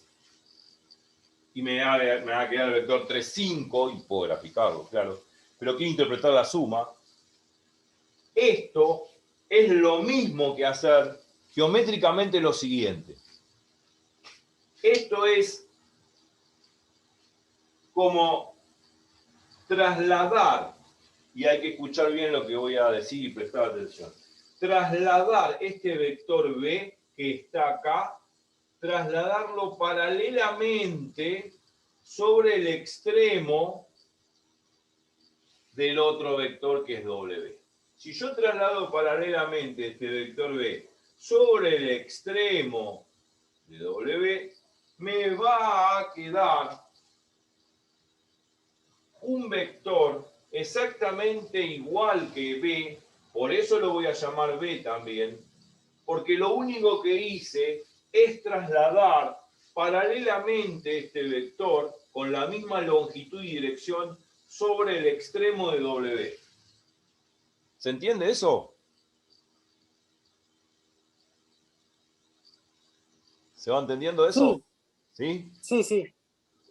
A: y me va a quedar el vector 3, 5, y puedo graficarlo, claro, pero quiero interpretar la suma, esto es lo mismo que hacer geométricamente lo siguiente. Esto es como trasladar, y hay que escuchar bien lo que voy a decir y prestar atención, trasladar este vector B que está acá, trasladarlo paralelamente sobre el extremo del otro vector que es W. Si yo traslado paralelamente este vector B sobre el extremo de W, me va a quedar un vector exactamente igual que B, por eso lo voy a llamar B también, porque lo único que hice es trasladar paralelamente este vector con la misma longitud y dirección sobre el extremo de W. ¿Se entiende eso? ¿Se va entendiendo eso?
B: Sí,
A: ¿Sí?
B: sí.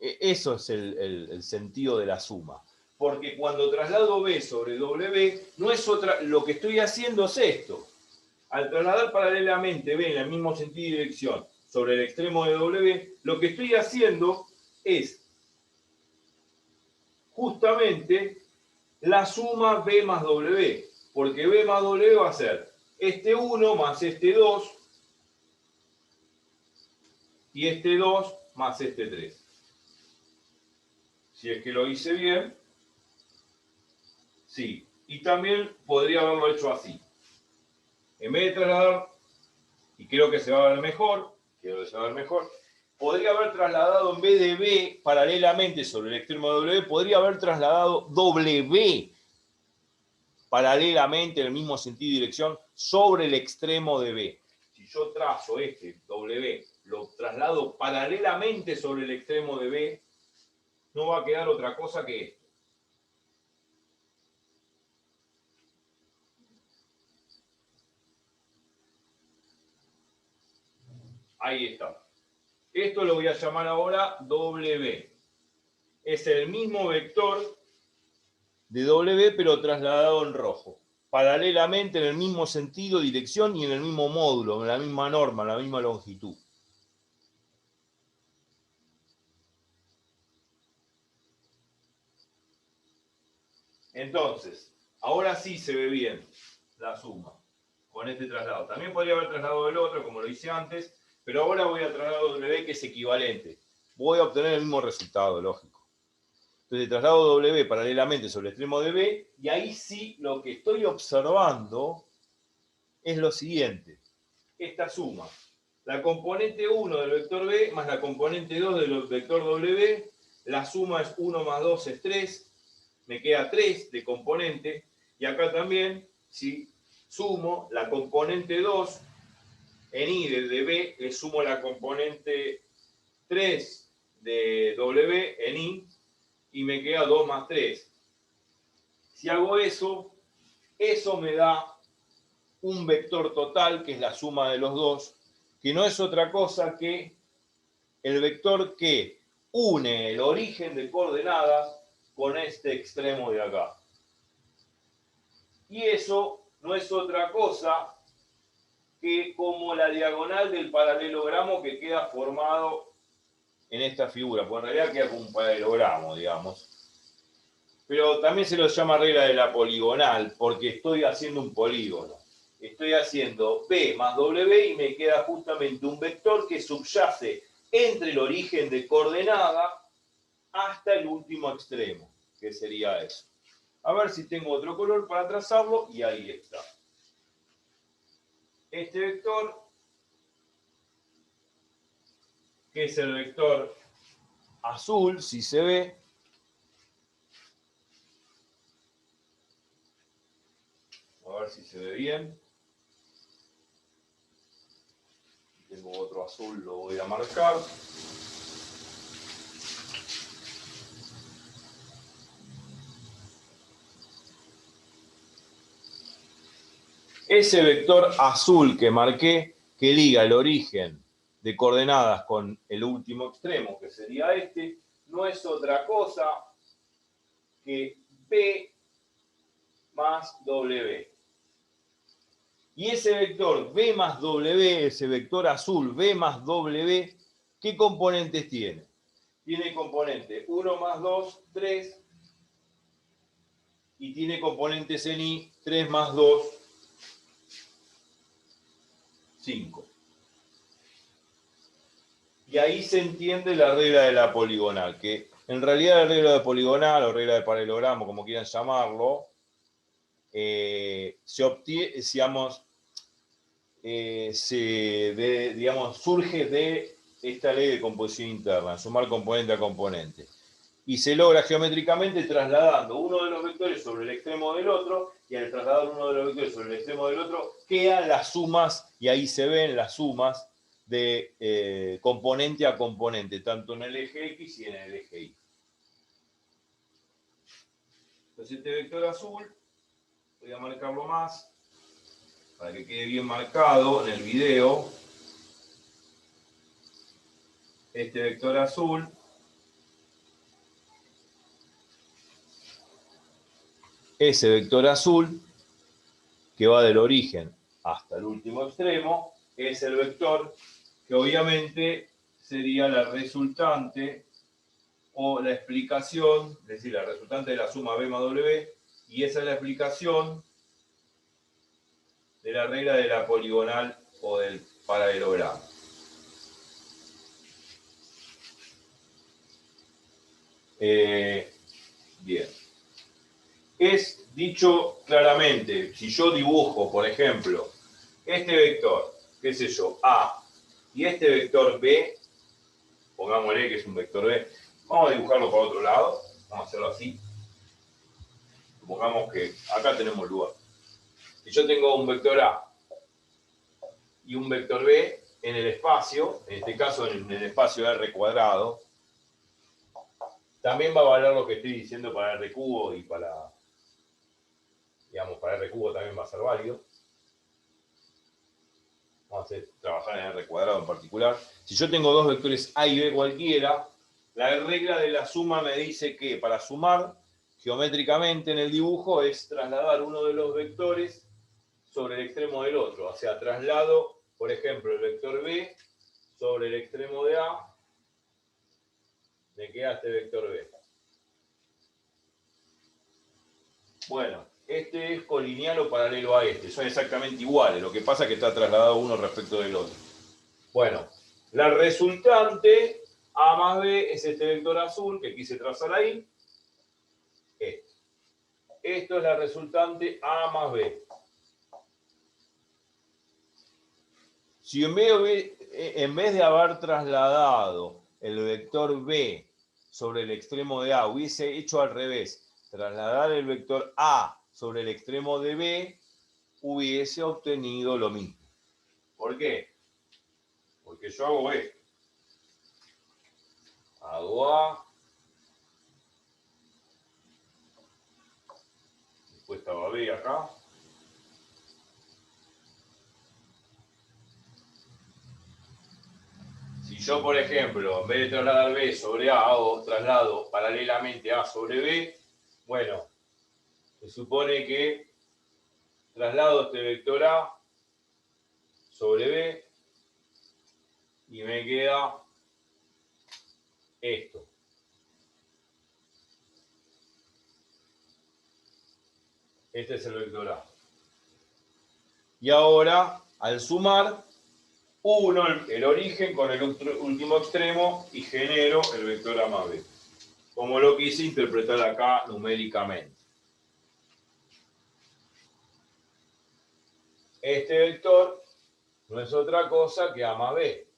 A: Eso es el sentido de la suma. Porque cuando traslado B sobre W, no es otra, lo que estoy haciendo es esto. Al trasladar paralelamente B en el mismo sentido y dirección sobre el extremo de W, lo que estoy haciendo es justamente la suma B más W. Porque B más W va a ser este 1 más este 2 y este 2 más este 3. Si es que lo hice bien, sí. Y también podría haberlo hecho así. En vez de trasladar, y creo que se va a ver mejor, podría haber trasladado en vez de B paralelamente sobre el extremo de W, podría haber trasladado W paralelamente en el mismo sentido y dirección sobre el extremo de B. Si yo trazo este W, lo traslado paralelamente sobre el extremo de B, no va a quedar otra cosa que esto. Ahí está. Esto lo voy a llamar ahora W. Es el mismo vector de W, pero trasladado en rojo. Paralelamente en el mismo sentido, dirección y en el mismo módulo, en la misma norma, en la misma longitud. Entonces, ahora sí se ve bien la suma con este traslado. También podría haber trasladado el otro, como lo hice antes, pero ahora voy a trasladar W, que es equivalente. Voy a obtener el mismo resultado, lógico. Entonces traslado W paralelamente sobre el extremo de B, y ahí sí lo que estoy observando es lo siguiente. Esta suma. La componente 1 del vector B más la componente 2 del vector W, la suma es 1 más 2 es 3, me queda 3 de componente, y acá también, si sumo la componente 2 en I de B, le sumo la componente 3 de W en I, y me queda 2 más 3. Si hago eso, eso me da un vector total, que es la suma de los dos, que no es otra cosa que el vector que une el origen de coordenadas con este extremo de acá. Y eso no es otra cosa que como la diagonal del paralelogramo que queda formado en esta figura, porque en realidad queda como un paralelogramo, digamos. Pero también se lo llama regla de la poligonal, porque estoy haciendo un polígono. Estoy haciendo B más W y me queda justamente un vector que subyace entre el origen de coordenada hasta el último extremo, que sería eso. A ver si tengo otro color para trazarlo, y ahí está. Este vector, que es el vector azul, si se ve, a ver si se ve bien. Tengo otro azul, lo voy a marcar. Ese vector azul que marqué, que liga el origen de coordenadas con el último extremo, que sería este, no es otra cosa que B más W. Y ese vector B más W, ese vector azul B más W, ¿qué componentes tiene? Tiene componente 1 más 2, 3, y tiene componentes en I, 3 más 2, 5. Y ahí se entiende la regla de la poligonal, que en realidad la regla de poligonal o regla de paralelogramo, como quieran llamarlo, se obtiene, digamos, surge de esta ley de composición interna, sumar componente a componente. Y se logra geométricamente trasladando uno de los vectores sobre el extremo del otro, y al trasladar uno de los vectores sobre el extremo del otro, quedan las sumas, y ahí se ven las sumas de componente a componente, tanto en el eje X y en el eje Y. Entonces este vector azul, voy a marcarlo más, para que quede bien marcado en el video. Este vector azul ese vector azul, que va del origen hasta el último extremo, es el vector que obviamente sería la resultante o la explicación, es decir, la resultante de la suma B más W, y esa es la explicación de la regla de la poligonal o del paralelogramo. Bien. Es dicho claramente, si yo dibujo, por ejemplo, este vector, qué sé yo, A, y este vector B, pongámosle que es un vector B, vamos a dibujarlo por otro lado, vamos a hacerlo así. Supongamos que acá tenemos lugar. Si yo tengo un vector A y un vector B en el espacio, en este caso en el espacio R cuadrado, también va a valer lo que estoy diciendo para R cubo y para, digamos, para R cubo también va a ser válido. Vamos a trabajar en R cuadrado en particular. Si yo tengo dos vectores A y B cualquiera, la regla de la suma me dice que para sumar geométricamente en el dibujo es trasladar uno de los vectores sobre el extremo del otro. O sea, traslado, por ejemplo, el vector B sobre el extremo de A, me queda este vector B. Bueno, este es colineal o paralelo a este, son exactamente iguales, lo que pasa es que está trasladado uno respecto del otro. Bueno, la resultante A más B es este vector azul que quise trazar ahí. Esto es la resultante A más B. Si en vez de haber trasladado el vector B sobre el extremo de A, hubiese hecho al revés, trasladar el vector A sobre el extremo de B, hubiese obtenido lo mismo. ¿Por qué? Porque yo hago esto. Hago A, después estaba B acá. Si yo, por ejemplo, en vez de trasladar B sobre A, hago traslado paralelamente A sobre B, bueno, se supone que traslado este vector A sobre B y me queda esto. Este es el vector A. Y ahora, al sumar, uno el origen con el último extremo y genero el vector A más B. Como lo quise interpretar acá numéricamente. Este vector no es otra cosa que A más B.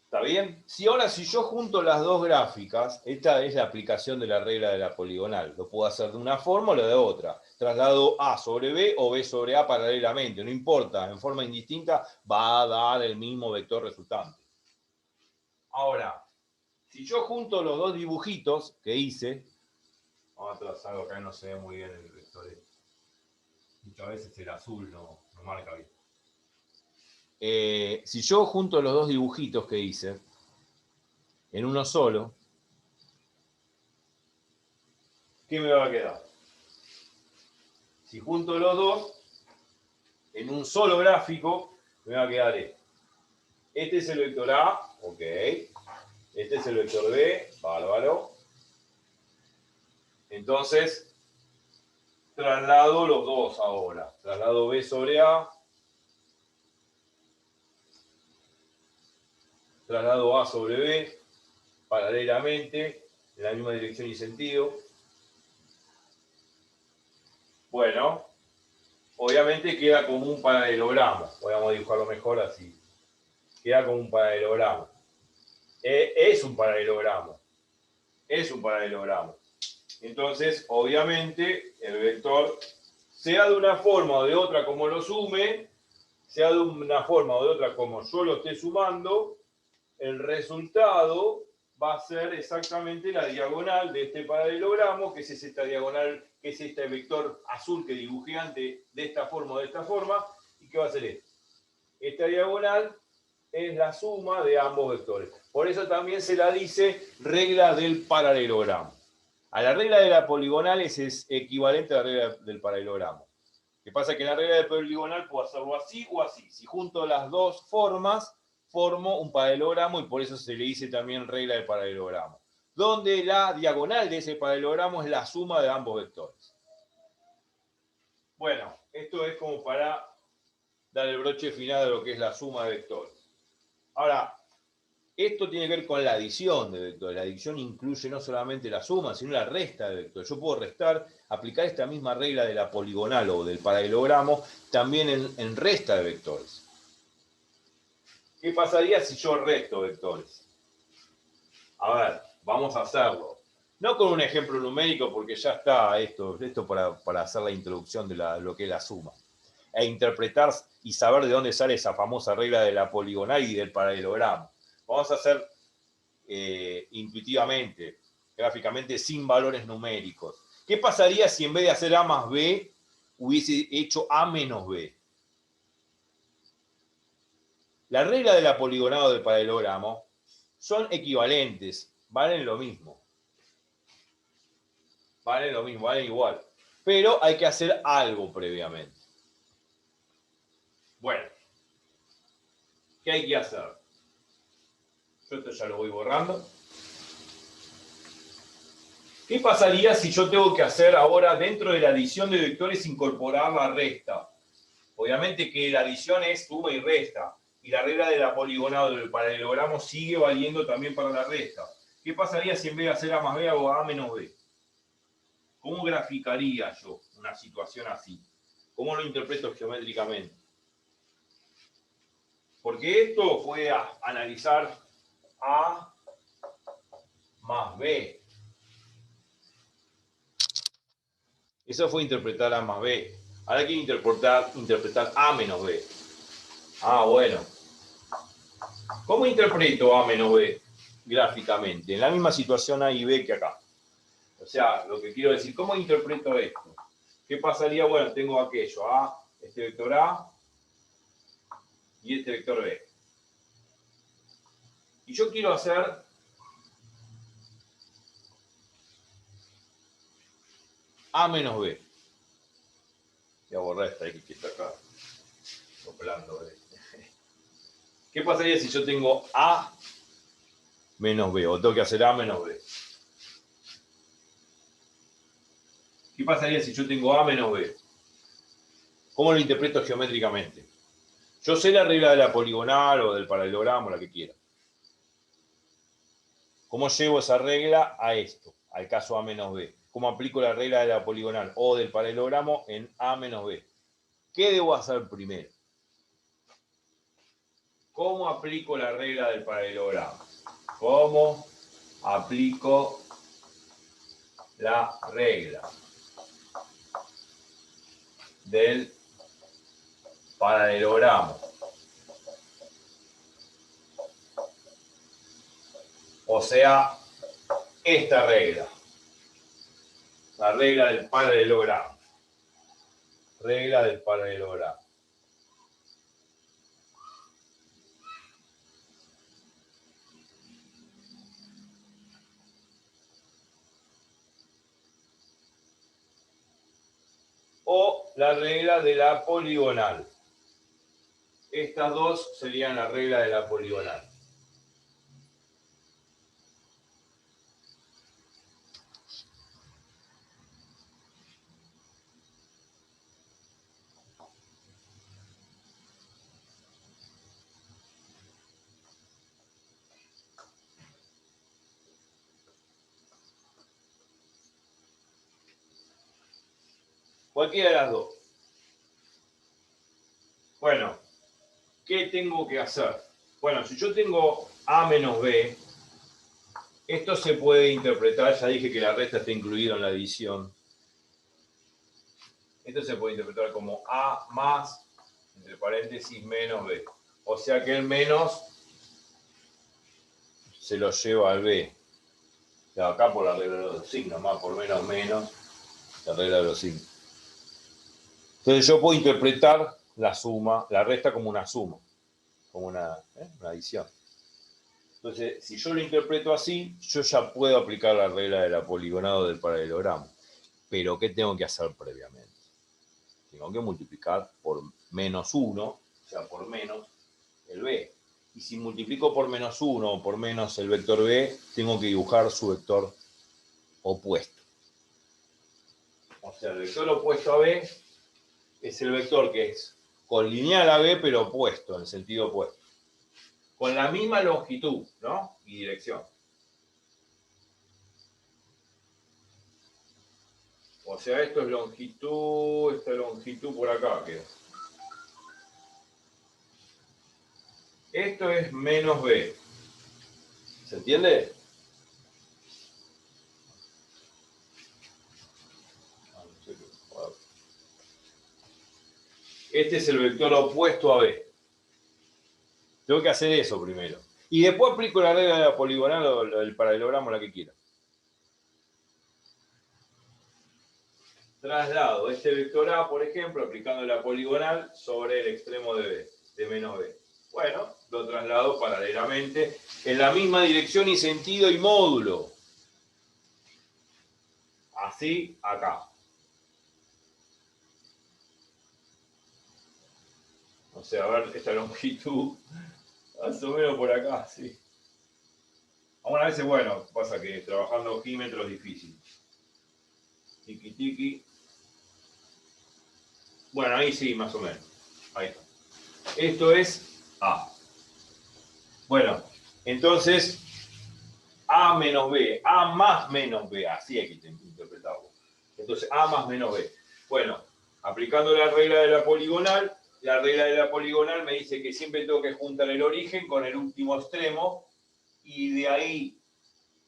A: ¿Está bien? Si yo junto las dos gráficas, esta es la aplicación de la regla de la poligonal. Lo puedo hacer de una forma o de otra. Traslado A sobre B o B sobre A paralelamente. No importa, en forma indistinta va a dar el mismo vector resultante. Ahora, si yo junto los dos dibujitos que hice, vamos a trazar algo acá, no se ve muy bien el vector. Muchas veces el azul no marca bien. Si yo junto los dos dibujitos que hice en uno solo, ¿qué me va a quedar? Si junto los dos en un solo gráfico, me va a quedar esto. Este es el vector A, ok. Este es el vector B, bárbaro. Entonces, traslado los dos ahora. Traslado B sobre A. Traslado A sobre B, paralelamente, en la misma dirección y sentido. Bueno, obviamente queda como un paralelogramo. Podemos dibujarlo mejor así. Queda como un paralelogramo. Es un paralelogramo. Es un paralelogramo. Entonces, obviamente, el vector, sea de una forma o de otra como lo sume, sea de una forma o de otra como yo lo esté sumando, el resultado va a ser exactamente la diagonal de este paralelogramo, que es esta diagonal, que es este vector azul que dibujé antes, de esta forma o de esta forma, y ¿qué va a ser esto? Esta diagonal es la suma de ambos vectores. Por eso también se la dice regla del paralelogramo. A la regla de la poligonal es equivalente a la regla del paralelogramo. Lo que pasa es que en la regla del poligonal puedo hacerlo así o así. Si junto las dos formas, formo un paralelogramo y por eso se le dice también regla del paralelogramo. Donde la diagonal de ese paralelogramo es la suma de ambos vectores. Bueno, esto es como para dar el broche final de lo que es la suma de vectores. Ahora, esto tiene que ver con la adición de vectores. La adición incluye no solamente la suma, sino la resta de vectores. Yo puedo restar, aplicar esta misma regla de la poligonal o del paralelogramo también en resta de vectores. ¿Qué pasaría si yo resto vectores? A ver, vamos a hacerlo. No con un ejemplo numérico, porque ya está esto para hacer la introducción de lo que es la suma. E interpretar y saber de dónde sale esa famosa regla de la poligonal y del paralelogramo. Vamos a hacer intuitivamente, gráficamente, sin valores numéricos. ¿Qué pasaría si en vez de hacer A más B, hubiese hecho A menos B? La regla de la poligonado del paralelogramo son equivalentes, valen lo mismo. Valen lo mismo, valen igual. Pero hay que hacer algo previamente. Bueno, ¿qué hay que hacer? Yo esto ya lo voy borrando. ¿Qué pasaría si yo tengo que hacer ahora, dentro de la adición de vectores, incorporar la resta? Obviamente que la adición es suma y resta. Y la regla de la poligonado del paralelogramo sigue valiendo también para la resta. ¿Qué pasaría si en vez de hacer A más B hago A menos B? ¿Cómo graficaría yo una situación así? ¿Cómo lo interpreto geométricamente? Porque esto fue a analizar A más B. Eso fue interpretar A más B. Ahora hay que interpretar A menos B. Ah, bueno. ¿Cómo interpreto A menos B gráficamente? En la misma situación A y B que acá. O sea, lo que quiero decir, ¿cómo interpreto esto? ¿Qué pasaría? Bueno, tengo aquello, este vector A y este vector B. Y yo quiero hacer A menos B. Voy a borrar esta X que está acá, soplando. ¿Qué pasaría si yo tengo A menos B? O tengo que hacer A menos B. ¿Qué pasaría si yo tengo A menos B? ¿Cómo lo interpreto geométricamente? Yo sé la regla de la poligonal o del paralelogramo, la que quiera. ¿Cómo llevo esa regla a esto, al caso A menos B? ¿Cómo aplico la regla de la poligonal o del paralelogramo en A menos B? ¿Qué debo hacer primero? ¿Cómo aplico la regla del paralelogramo? ¿Cómo aplico la regla del paralelogramo? O sea, esta regla. La regla del paralelogramo. Regla del paralelogramo. O la regla de la poligonal. Estas dos serían la regla de la poligonal. Cualquiera de las dos. Bueno, ¿qué tengo que hacer? Bueno, si yo tengo A menos B, esto se puede interpretar, ya dije que la resta está incluida en la división. Esto se puede interpretar como A más, entre paréntesis, menos B. O sea que el menos se lo lleva al B. Acá por la regla de los signos, más por menos, menos, la regla de los signos. Entonces yo puedo interpretar la suma, la resta como una suma, como una adición. Entonces, si yo lo interpreto así, yo ya puedo aplicar la regla de la poligonado del paralelogramo. Pero, ¿qué tengo que hacer previamente? Tengo que multiplicar por menos 1, o sea, por menos el b. Y si multiplico por menos 1 o por menos el vector b, tengo que dibujar su vector opuesto. O sea, el vector opuesto a b es el vector que es colineal a b, pero opuesto, en sentido opuesto. Con la misma longitud, ¿no? Y dirección. O sea, esto es longitud, esta longitud por acá queda. Esto es menos b. ¿Se entiende? Este es el vector opuesto a b. Tengo que hacer eso primero. Y después aplico la regla de la poligonal o del paralelogramo, la que quiera. Traslado este vector A, por ejemplo, aplicando la poligonal sobre el extremo de B, de menos B. Bueno, lo traslado paralelamente en la misma dirección y sentido y módulo. Así, acá. O sea, a ver, esta longitud, más o menos por acá, sí. Algunas veces, bueno, pasa que trabajando ojímetro es difícil. Tiki, tiki. Bueno, ahí sí, más o menos. Ahí está. Esto es A. Bueno, entonces, A menos B, A más menos B, así hay que interpretarlo. Entonces, A más menos B. Bueno, aplicando la regla de la poligonal me dice que siempre tengo que juntar el origen con el último extremo y de ahí,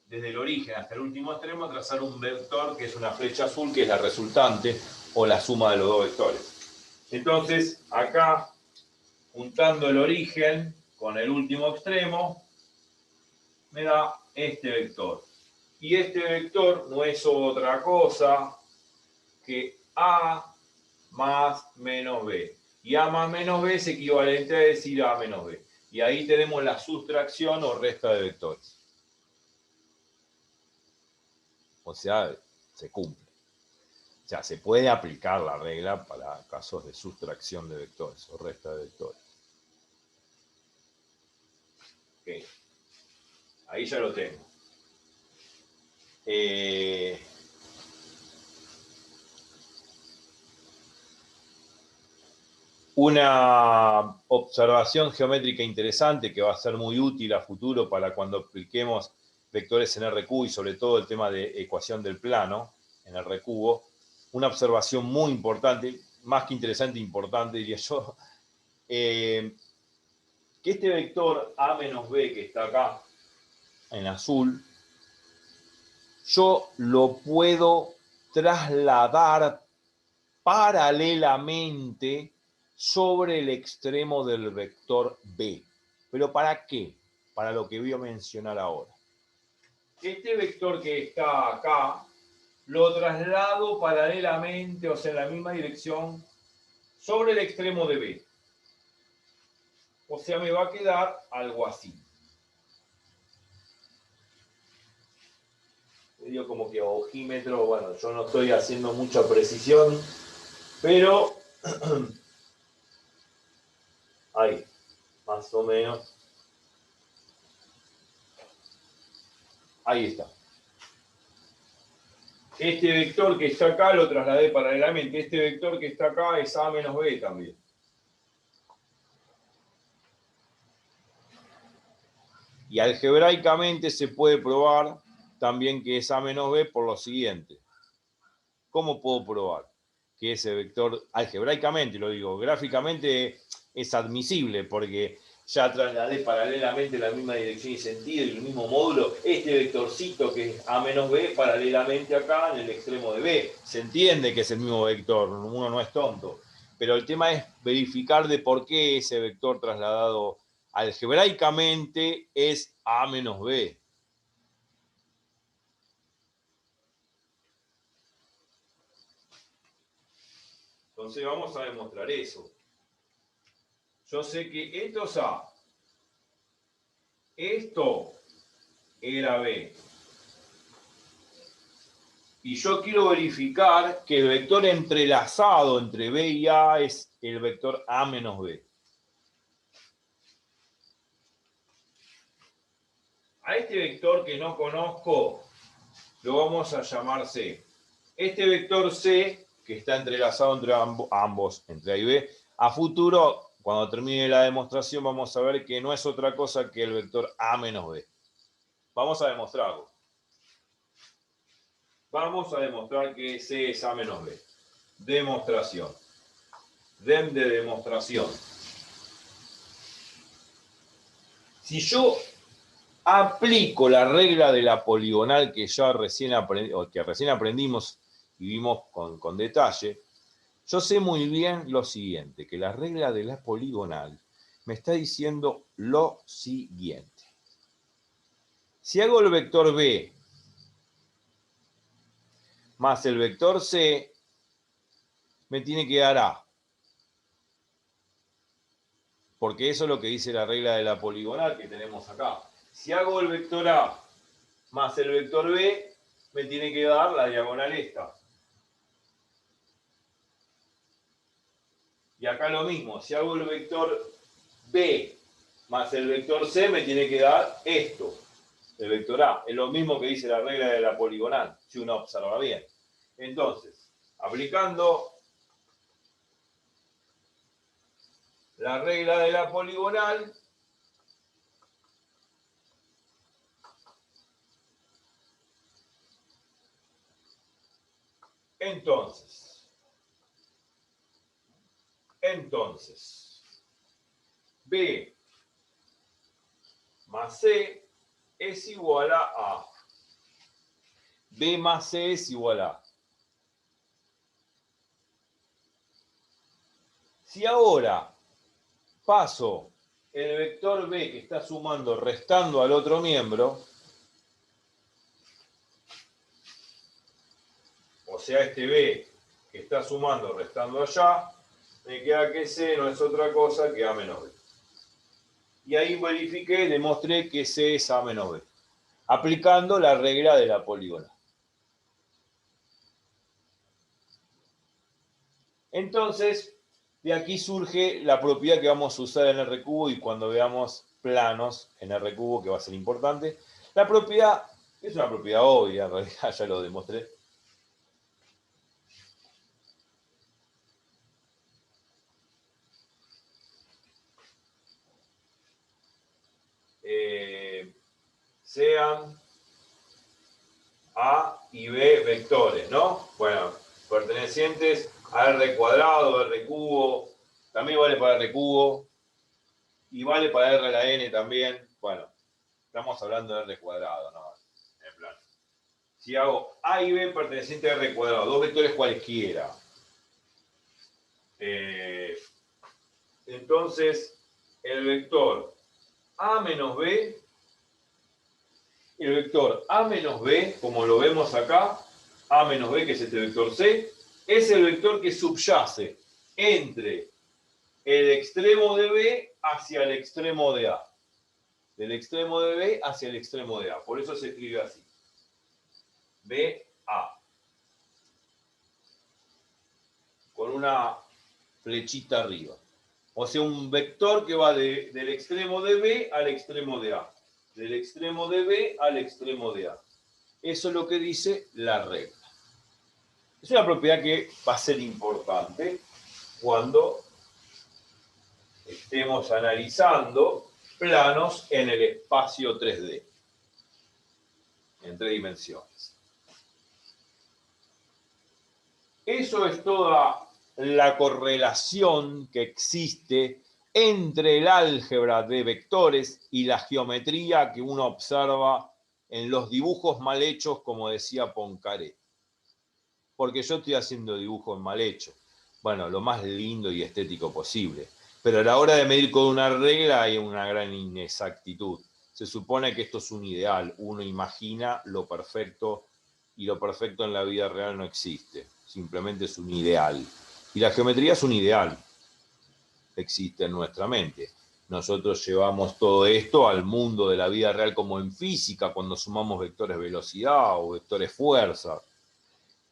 A: desde el origen hasta el último extremo, trazar un vector que es una flecha azul, que es la resultante o la suma de los dos vectores. Entonces, acá, juntando el origen con el último extremo, me da este vector. Y este vector no es otra cosa que A más menos B. Y A más menos B es equivalente a decir A menos B. Y ahí tenemos la sustracción o resta de vectores. O sea, se cumple. O sea, se puede aplicar la regla para casos de sustracción de vectores o resta de vectores. Okay. Ahí ya lo tengo. Una observación geométrica interesante que va a ser muy útil a futuro para cuando apliquemos vectores en RQ y sobre todo el tema de ecuación del plano en R cubo. Una observación muy importante, más que interesante, importante diría yo, que este vector A menos B que está acá en azul, yo lo puedo trasladar paralelamente sobre el extremo del vector B. ¿Pero para qué? Para lo que voy a mencionar ahora. Este vector que está acá, lo traslado paralelamente, o sea, en la misma dirección, sobre el extremo de B. O sea, me va a quedar algo así. Medio como que ojímetro, bueno, yo no estoy haciendo mucha precisión, pero ahí, más o menos. Ahí está. Este vector que está acá lo trasladé paralelamente. Este vector que está acá es A menos B también. Y algebraicamente se puede probar también que es A menos B por lo siguiente. ¿Cómo puedo probar que ese vector, algebraicamente lo digo, gráficamente es admisible porque ya trasladé paralelamente la misma dirección y sentido y el mismo módulo, este vectorcito que es A menos B paralelamente acá en el extremo de B. Se entiende que es el mismo vector, uno no es tonto. Pero el tema es verificar de por qué ese vector trasladado algebraicamente es A menos B. Entonces vamos a demostrar eso. Yo sé que esto es A. Esto era B. Y yo quiero verificar que el vector entrelazado entre B y A es el vector A menos B. A este vector que no conozco, lo vamos a llamar C. Este vector C, que está entrelazado entre ambos, entre A y B, a futuro, cuando termine la demostración, vamos a ver que no es otra cosa que el vector A menos B. Vamos a demostrarlo. Vamos a demostrar que C es A menos B. Demostración. Dem de demostración. Si yo aplico la regla de la poligonal que ya recién aprendimos y vimos con detalle, yo sé muy bien lo siguiente, que la regla de la poligonal me está diciendo lo siguiente. Si hago el vector B más el vector C, me tiene que dar A. Porque eso es lo que dice la regla de la poligonal que tenemos acá. Si hago el vector A más el vector B, me tiene que dar la diagonal esta. Y acá lo mismo, si hago el vector B más el vector C, me tiene que dar esto, el vector A. Es lo mismo que dice la regla de la poligonal, si uno observa bien. Entonces, aplicando la regla de la poligonal, entonces, B más C es igual a A. B más C es igual a A. Si ahora paso el vector B que está sumando, restando al otro miembro, o sea, este B que está sumando, restando allá, me queda que C no es otra cosa que A menos B. Y ahí verifiqué, demostré que C es A menos B, aplicando la regla de la poligonal. Entonces, de aquí surge la propiedad que vamos a usar en R cubo y cuando veamos planos en R cubo, que va a ser importante. La propiedad es una propiedad obvia, en realidad ya lo demostré. Sean A y B vectores, ¿no? Bueno, pertenecientes a R cuadrado, R cubo, también vale para R cubo, y vale para R a la N también. Bueno, estamos hablando de R cuadrado, ¿no? En plan. Si hago A y B pertenecientes a R cuadrado, dos vectores cualquiera, entonces el vector A menos B, el vector A menos B, como lo vemos acá, A menos B, que es este vector C, es el vector que subyace entre el extremo de B hacia el extremo de A. Del extremo de B hacia el extremo de A. Por eso se escribe así. BA. Con una flechita arriba. O sea, un vector que va del extremo de B al extremo de A. Del extremo de B al extremo de A. Eso es lo que dice la regla. Es una propiedad que va a ser importante cuando estemos analizando planos en el espacio 3D, en 3 dimensiones. Eso es toda la correlación que existe entre el álgebra de vectores y la geometría que uno observa en los dibujos mal hechos, como decía Poincaré. Porque yo estoy haciendo dibujos mal hechos. Bueno, lo más lindo y estético posible. Pero a la hora de medir con una regla hay una gran inexactitud. Se supone que esto es un ideal. Uno imagina lo perfecto y lo perfecto en la vida real no existe. Simplemente es un ideal. Y la geometría es un ideal. Existe en nuestra mente. Nosotros llevamos todo esto al mundo de la vida real como en física, cuando sumamos vectores velocidad o vectores fuerza.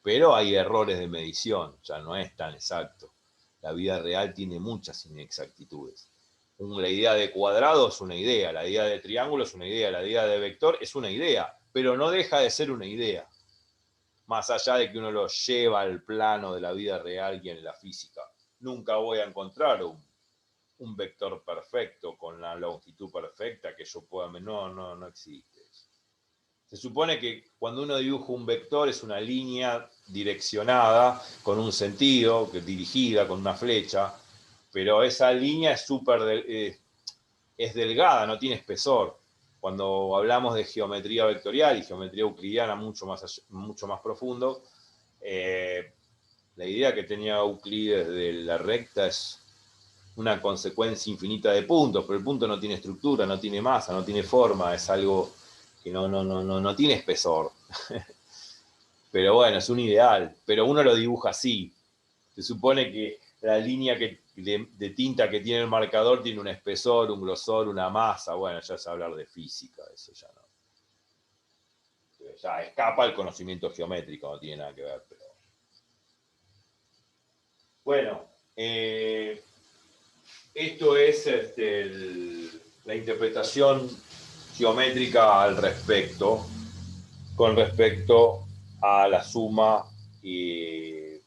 A: Pero hay errores de medición, ya no es tan exacto. La vida real tiene muchas inexactitudes. La idea de cuadrado es una idea, la idea de triángulo es una idea, la idea de vector es una idea, pero no deja de ser una idea. Más allá de que uno lo lleva al plano de la vida real y en la física. Nunca voy a encontrar un vector perfecto con la longitud perfecta que yo pueda... No existe. Se supone que cuando uno dibuja un vector es una línea direccionada con un sentido, dirigida con una flecha, pero esa línea es delgada, no tiene espesor. Cuando hablamos de geometría vectorial y geometría euclidiana mucho más profundo, la idea que tenía Euclides de la recta es una consecuencia infinita de puntos, pero el punto no tiene estructura, no tiene masa, no tiene forma, es algo que no tiene espesor. Pero bueno, es un ideal, pero uno lo dibuja así. Se supone que la línea de tinta que tiene el marcador tiene un espesor, un grosor, una masa. Bueno, ya es hablar de física, eso ya no. Ya escapa el conocimiento geométrico, no tiene nada que ver. Pero... Bueno, esto es la interpretación geométrica al respecto, con respecto a la suma y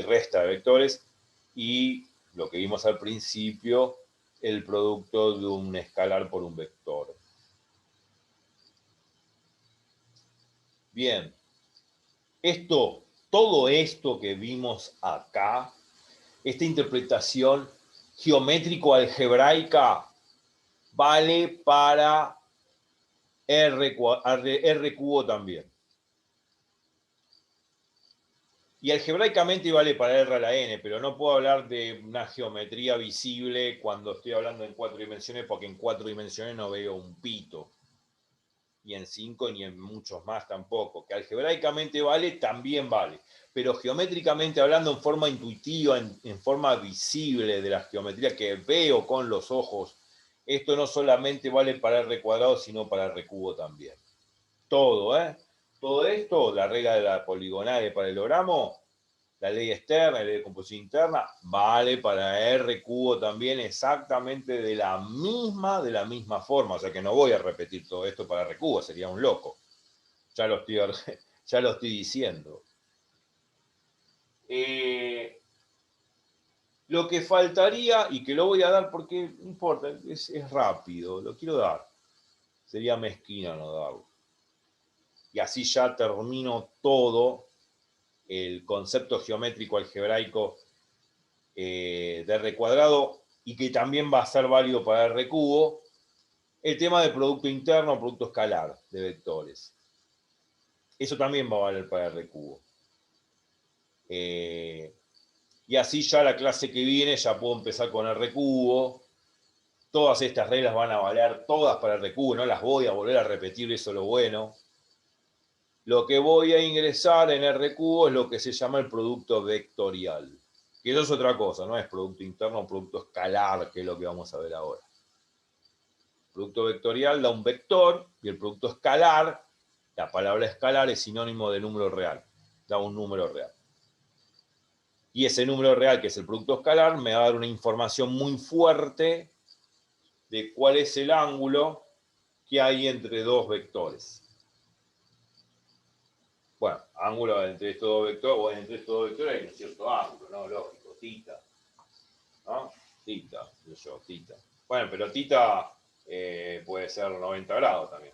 A: resta de vectores y lo que vimos al principio, el producto de un escalar por un vector. Bien, todo esto que vimos acá, esta interpretación geométrico-algebraica vale para R cubo también. Y algebraicamente vale para R a la n, pero no puedo hablar de una geometría visible cuando estoy hablando en 4 dimensiones, porque en 4 dimensiones no veo un pito. Y en 5 ni en muchos más tampoco. Que algebraicamente vale, también vale. Pero geométricamente hablando en forma intuitiva, en forma visible de la geometría que veo con los ojos, esto no solamente vale para R cuadrado, sino para R cubo también. Todo, ¿eh? Todo esto, la regla de la poligonal y el paralelogramo, la ley externa, la ley de composición interna, vale para R cubo también exactamente de la misma forma. O sea que no voy a repetir todo esto para R cubo, sería un loco. Ya lo estoy diciendo. Lo que faltaría, y que lo voy a dar porque no importa, es rápido, lo quiero dar. Sería mezquino no darlo. Y así ya termino todo el concepto geométrico algebraico de R cuadrado y que también va a ser válido para R cubo, el tema de producto interno, producto escalar de vectores. Eso también va a valer para R cubo. Y así ya la clase que viene ya puedo empezar con R cubo. Todas estas reglas van a valer todas para R cubo, no las voy a volver a repetir, eso es lo bueno. Lo que voy a ingresar en R cubo es lo que se llama el producto vectorial. Que eso es otra cosa, no es producto interno o producto escalar, que es lo que vamos a ver ahora. El producto vectorial da un vector y el producto escalar, la palabra escalar es sinónimo de número real, da un número real. Y ese número real, que es el producto escalar, me va a dar una información muy fuerte de cuál es el ángulo que hay entre dos vectores. Bueno, ángulo entre estos dos vectores, o entre estos dos vectores hay un cierto ángulo, ¿no? Lógico, tita. ¿No? Tita, yo, tita. Bueno, pero tita puede ser 90 grados también.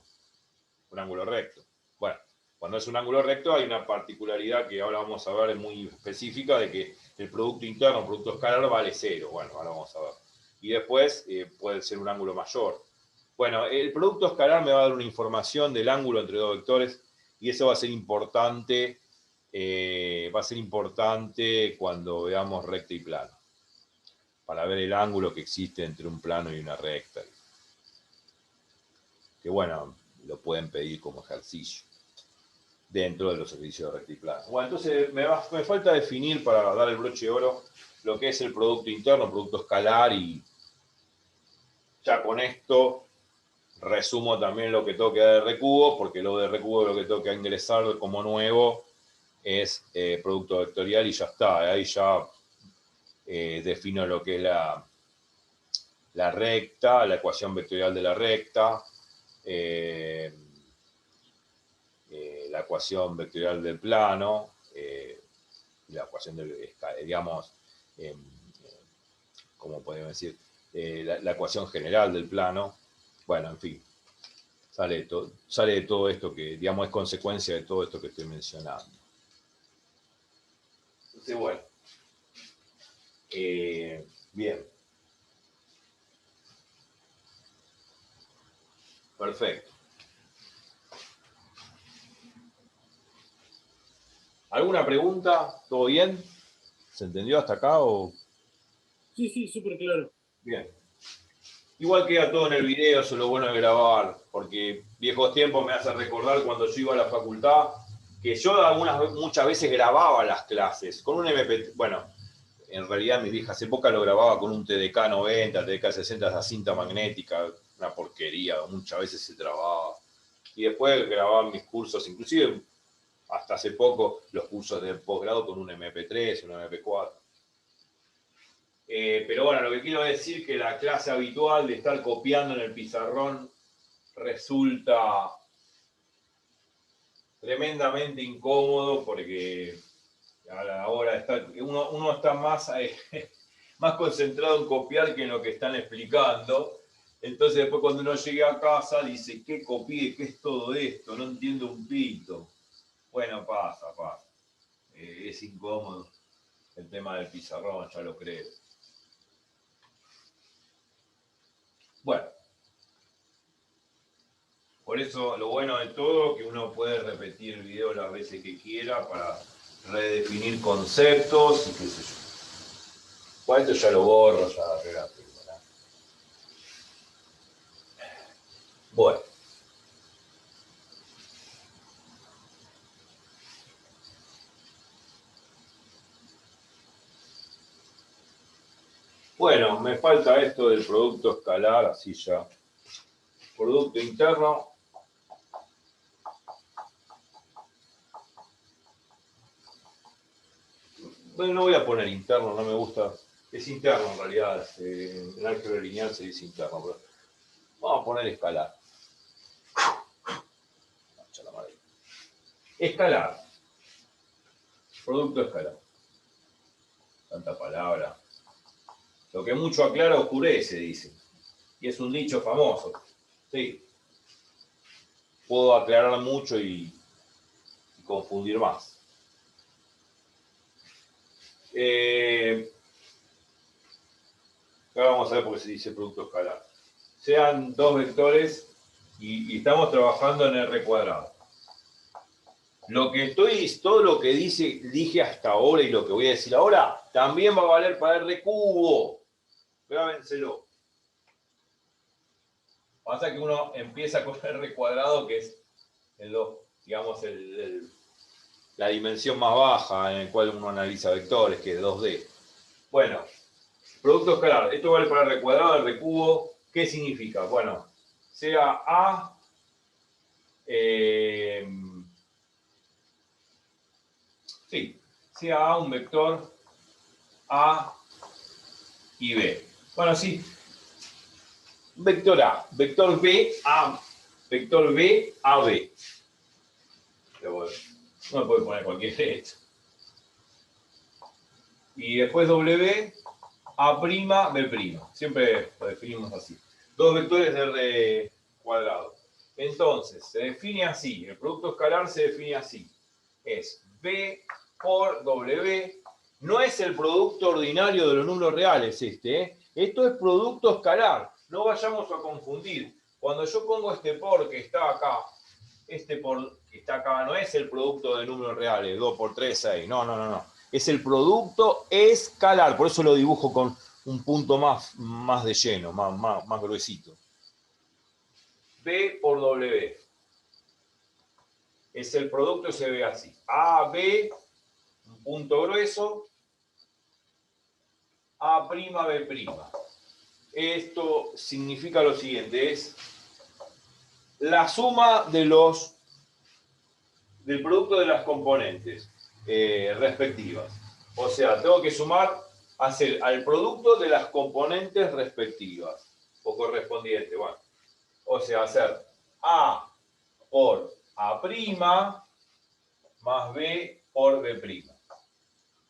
A: Un ángulo recto. Bueno, cuando es un ángulo recto hay una particularidad que ahora vamos a ver muy específica de que el producto interno, el producto escalar vale 0. Bueno, ahora vamos a ver. Y después puede ser un ángulo mayor. Bueno, el producto escalar me va a dar una información del ángulo entre dos vectores y eso va a ser importante, cuando veamos recta y plano, para ver el ángulo que existe entre un plano y una recta. Que bueno, lo pueden pedir como ejercicio dentro de los servicios de recta y plano. Bueno, entonces me falta definir para dar el broche de oro lo que es el producto interno, el producto escalar, y ya con esto resumo también lo que tengo que dar de R cubo, porque lo de R cubo lo que tengo que ingresar como nuevo es producto vectorial y ya está. Ahí ya defino lo que es la recta, la ecuación vectorial de la recta, la ecuación vectorial del plano, la ecuación del, digamos, ¿cómo podemos decir? La ecuación general del plano. Bueno, en fin, sale de todo esto que, digamos, es consecuencia de todo esto que estoy mencionando. Entonces, bueno, bien. Perfecto. ¿Alguna pregunta? ¿Todo bien? ¿Se entendió hasta acá o...?
B: Sí, súper claro.
A: Bien. Igual queda todo en el video, eso es lo bueno de grabar, porque viejos tiempos me hace recordar cuando yo iba a la facultad, que yo muchas veces grababa las clases con un MP3, bueno, en realidad en mis viejas épocas lo grababa con un TDK 90, TDK 60, esa cinta magnética, una porquería, muchas veces se trababa. Y después grababa mis cursos, inclusive hasta hace poco, los cursos de posgrado con un MP3, un MP4. Pero bueno, lo que quiero decir es que la clase habitual de estar copiando en el pizarrón resulta tremendamente incómodo porque a la hora de estar, uno está más, más concentrado en copiar que en lo que están explicando. Entonces después cuando uno llega a casa dice, ¿qué copié? ¿Qué es todo esto? No entiendo un pito. Bueno, pasa. Es incómodo el tema del pizarrón, ya lo creo. Bueno, por eso lo bueno de todo es que uno puede repetir el video las veces que quiera para redefinir conceptos y qué sé yo. Bueno, esto ya lo borro, ya arreglaste. Bueno. Bueno, me falta esto del producto escalar, así ya. Producto interno. bueno, no voy a poner interno, no me gusta. Es interno en realidad. En álgebra lineal se dice interno. Pero vamos a poner escalar. Escalar. Producto escalar. Tanta palabra. Lo que mucho aclara oscurece, dice. Y es un dicho famoso. Sí. Puedo aclarar mucho y confundir más. Ahora vamos a ver por qué se dice producto escalar. Sean dos vectores y estamos trabajando en R cuadrado. Todo lo que dije hasta ahora y lo que voy a decir ahora, también va a valer para R cubo. Grábenselo. Pasa que uno empieza con R cuadrado, que es digamos, la dimensión más baja en el cual uno analiza vectores, que es 2D. Bueno, producto escalar. Esto vale para R cuadrado, R cubo. ¿Qué significa? Bueno, sea A, sea A un vector A y B. Bueno, sí. Vector A, vector B, A, vector B, A, B. No me puede poner cualquier derecho. Y después W, A', B'. Siempre lo definimos así. Dos vectores de R cuadrado. Entonces, se define así. El producto escalar se define así. Es B por W. No es el producto ordinario de los números reales este, ¿eh? Esto es producto escalar. No vayamos a confundir. Cuando yo pongo este por que está acá, este por que está acá no es el producto de números reales, 2 por 3, 6. No. Es el producto escalar. Por eso lo dibujo con un punto más de lleno, más gruesito. B por W. Es el producto, se ve así. A, B, un punto grueso. A', B'. Esto significa lo siguiente, es la suma del producto de las componentes respectivas. O sea, tengo que hacer al producto de las componentes respectivas o correspondientes. Bueno, o sea, hacer A por A' más B por B'.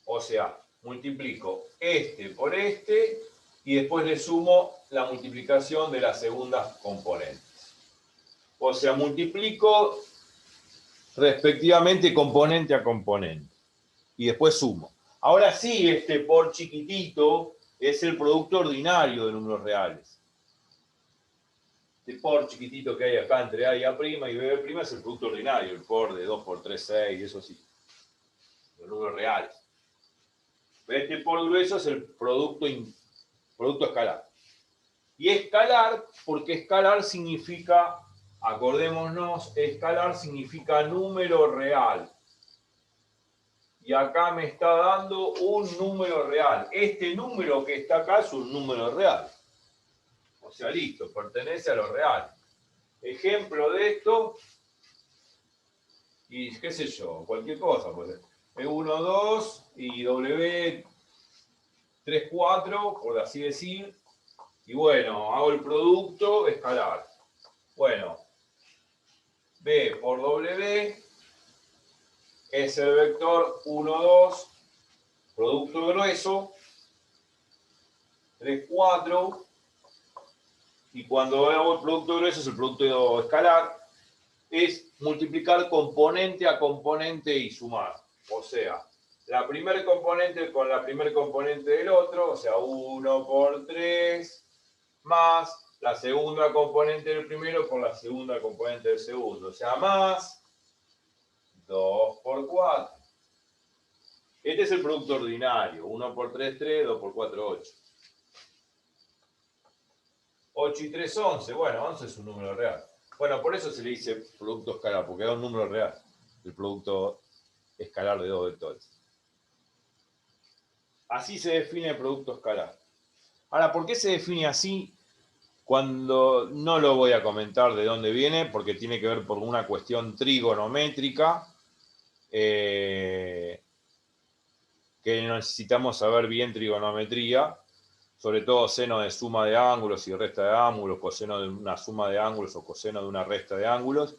A: O sea, multiplico este por este y después le sumo la multiplicación de las segundas componentes. O sea, multiplico respectivamente componente a componente. Y después sumo. Ahora sí, este por chiquitito es el producto ordinario de números reales. Este por chiquitito que hay acá entre A y A' y B' es el producto ordinario, el por de 2 por 3, 6, eso sí. Los números reales. Este por grueso es el producto escalar. Y escalar, porque escalar significa, acordémonos, escalar significa número real. Y acá me está dando un número real. Este número que está acá es un número real. O sea, listo, pertenece a lo real. Ejemplo de esto, y qué sé yo, cualquier cosa. Pues, E1, 2 y W 3, 4, por así decir. Y bueno, hago el producto escalar. Bueno, B por W es el vector 1, 2, producto grueso, 3, 4. Y cuando hago el producto grueso, es el producto escalar, es multiplicar componente a componente y sumar. O sea, la primer componente con la primer componente del otro, o sea, 1 por 3, más la segunda componente del primero por la segunda componente del segundo, o sea, más 2 por 4. Este es el producto ordinario, 1 por 3, 3, 2 por 4, 8. 8 y 3, 11. Bueno, 11 es un número real. Bueno, por eso se le dice producto escalar, porque es un número real, el producto escalar de dos vectores. Así se define el producto escalar. Ahora, ¿por qué se define así? Cuando no lo voy a comentar de dónde viene, porque tiene que ver por una cuestión trigonométrica. que necesitamos saber bien trigonometría, sobre todo seno de suma de ángulos y resta de ángulos, coseno de una suma de ángulos o coseno de una resta de ángulos,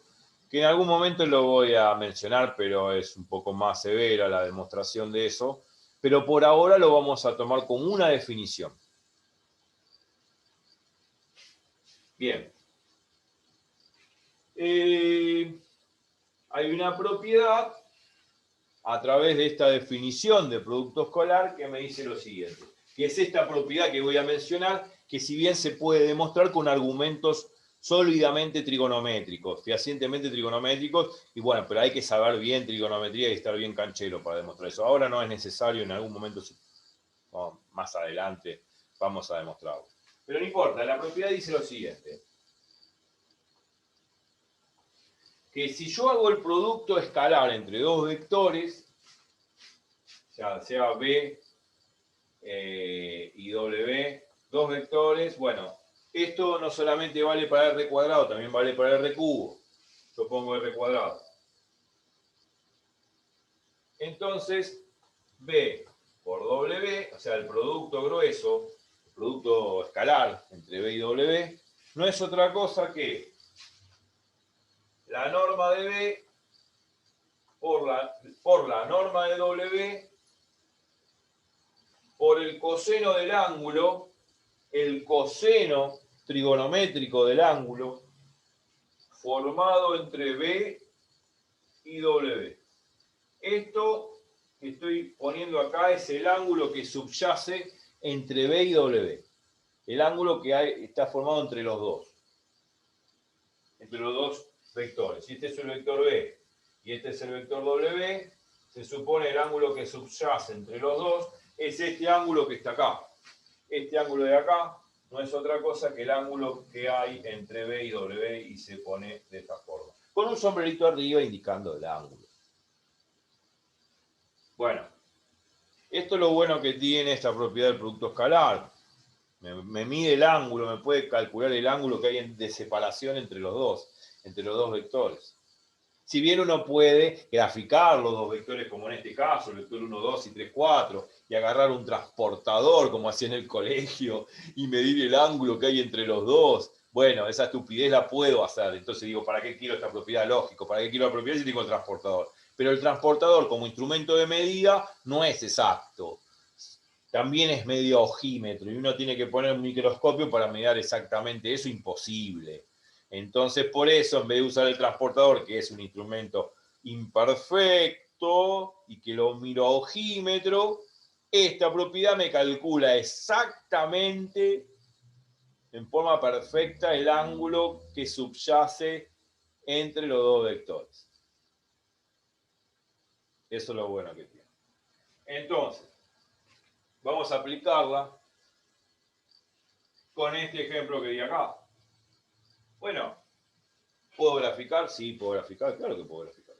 A: que en algún momento lo voy a mencionar, pero es un poco más severa la demostración de eso, pero por ahora lo vamos a tomar como una definición. Bien. Hay una propiedad a través de esta definición de producto escolar que me dice lo siguiente, que es esta propiedad que voy a mencionar, que si bien se puede demostrar con argumentos sólidamente trigonométricos, fehacientemente trigonométricos, y bueno, pero hay que saber bien trigonometría y estar bien canchero para demostrar eso. Ahora no es necesario, en algún momento, más adelante, vamos a demostrarlo. Pero no importa, la propiedad dice lo siguiente, que si yo hago el producto escalar entre dos vectores, sea B y W, dos vectores, bueno, esto no solamente vale para R cuadrado, también vale para R cubo. Yo pongo R cuadrado. Entonces, B por W, o sea, el producto grueso, el producto escalar entre B y W, no es otra cosa que la norma de B por la norma de W por el coseno del ángulo, el coseno trigonométrico del ángulo formado entre B y W. Esto que estoy poniendo acá es el ángulo que subyace entre B y W. El ángulo que está formado entre los dos vectores. Si este es el vector B y este es el vector W, se supone el ángulo que subyace entre los dos es este ángulo que está acá. Este ángulo de acá no es otra cosa que el ángulo que hay entre B y W y se pone de esta forma. Con un sombrerito arriba indicando el ángulo. Bueno, esto es lo bueno que tiene esta propiedad del producto escalar. Me mide el ángulo, me puede calcular el ángulo que hay de separación entre los dos vectores. Si bien uno puede graficar los dos vectores, como en este caso, el vector 1, 2 y 3, 4, y agarrar un transportador, como hacía en el colegio, y medir el ángulo que hay entre los dos, bueno, esa estupidez la puedo hacer. Entonces digo, ¿para qué quiero esta propiedad? Lógico, ¿para qué quiero la propiedad si tengo el transportador? Pero el transportador como instrumento de medida no es exacto. También es medio ojímetro, y uno tiene que poner un microscopio para medir exactamente eso, imposible. Entonces, por eso, en vez de usar el transportador, que es un instrumento imperfecto y que lo miro a ojímetro, esta propiedad me calcula exactamente, en forma perfecta, el ángulo que subyace entre los dos vectores. Eso es lo bueno que tiene. Entonces, vamos a aplicarla con este ejemplo que di acá. Bueno, ¿puedo graficar? Sí, puedo graficar, claro que puedo graficar.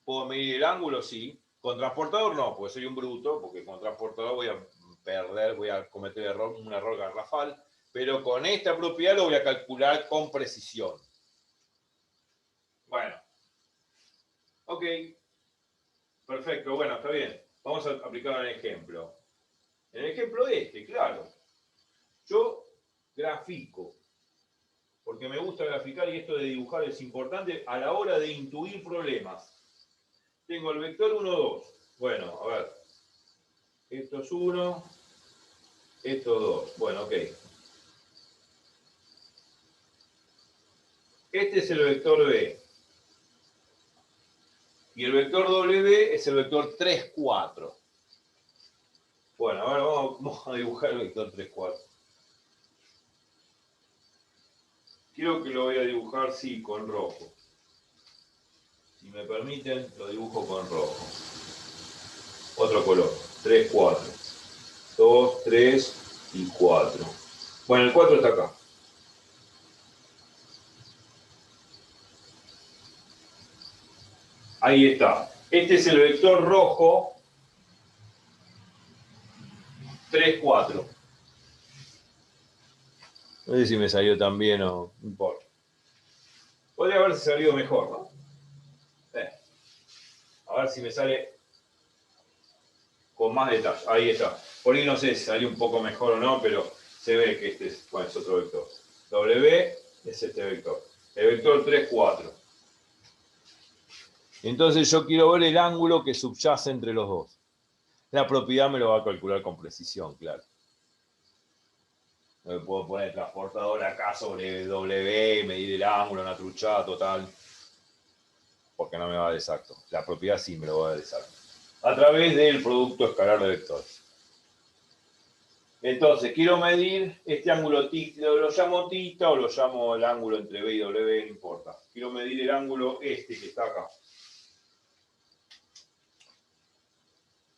A: ¿Puedo medir el ángulo? Sí. Con transportador no, porque soy un bruto, porque con transportador voy a perder, voy a cometer un error garrafal, pero con esta propiedad lo voy a calcular con precisión. Bueno, ok, perfecto, bueno, está bien. Vamos a aplicar el ejemplo. En el ejemplo claro, yo grafico, porque me gusta graficar y esto de dibujar es importante a la hora de intuir problemas. Tengo el vector 1, 2. Bueno, a ver. Esto es 1, esto es 2. Bueno, ok. Este es el vector B. Y el vector W es el vector 3, 4. Bueno, ahora vamos a dibujar el vector 3, 4. Creo que lo voy a dibujar, sí, con rojo. Si me permiten, lo dibujo con rojo. Otro color. 3, 4. 2, 3 y 4. Bueno, el 4 está acá. Ahí está. Este es el vector rojo 3, 4. No sé si me salió tan bien o no importa. Podría haberse salido mejor, ¿no? A ver si me sale con más detalle. Ahí está. Por ahí no sé si salió un poco mejor o no, pero se ve que este es, bueno, es otro vector. W es este vector. El vector 3, 4. Entonces yo quiero ver el ángulo que subyace entre los dos. La propiedad me lo va a calcular con precisión, claro. No me puedo poner transportador acá sobre W, medir el ángulo, una truchada total, porque no me va a dar exacto. La propiedad sí me lo va a dar exacto. A través del producto escalar de vectores. Entonces, quiero medir este ángulo, lo llamo tita o lo llamo el ángulo entre B y W, no importa. Quiero medir el ángulo este que está acá.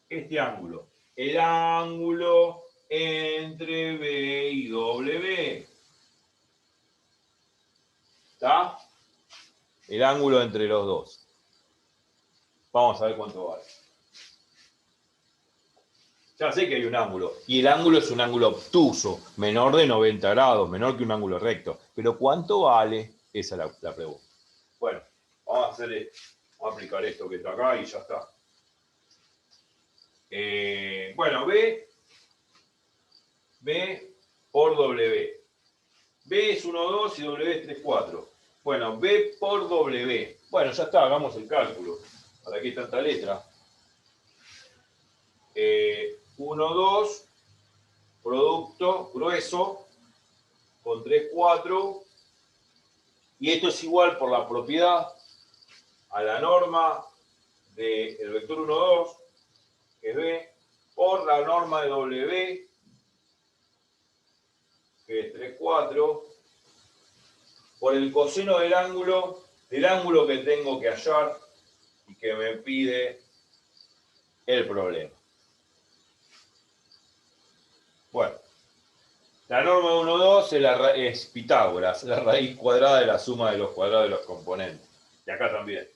A: Este ángulo. El ángulo entre B y W. ¿Está? El ángulo entre los dos. Vamos a ver cuánto vale. Ya sé que hay un ángulo, y el ángulo es un ángulo obtuso, menor de 90 grados, menor que un ángulo recto. Pero ¿cuánto vale? Esa es la pregunta. Bueno, vamos a aplicar esto que está acá y ya está. Bueno, B por W. B es 1, 2 y W es 3, 4. Bueno, B por W. Bueno, ya está, hagamos el cálculo. ¿Para qué tanta letra? 1, 2, producto grueso, con 3, 4. Y esto es igual por la propiedad a la norma del vector 1, 2, que es B, por la norma de W, que es 3, 4, por el coseno del ángulo que tengo que hallar y que me pide el problema. Bueno, la norma de 1, 2 es Pitágoras, la raíz cuadrada de la suma de los cuadrados de los componentes. Y acá también.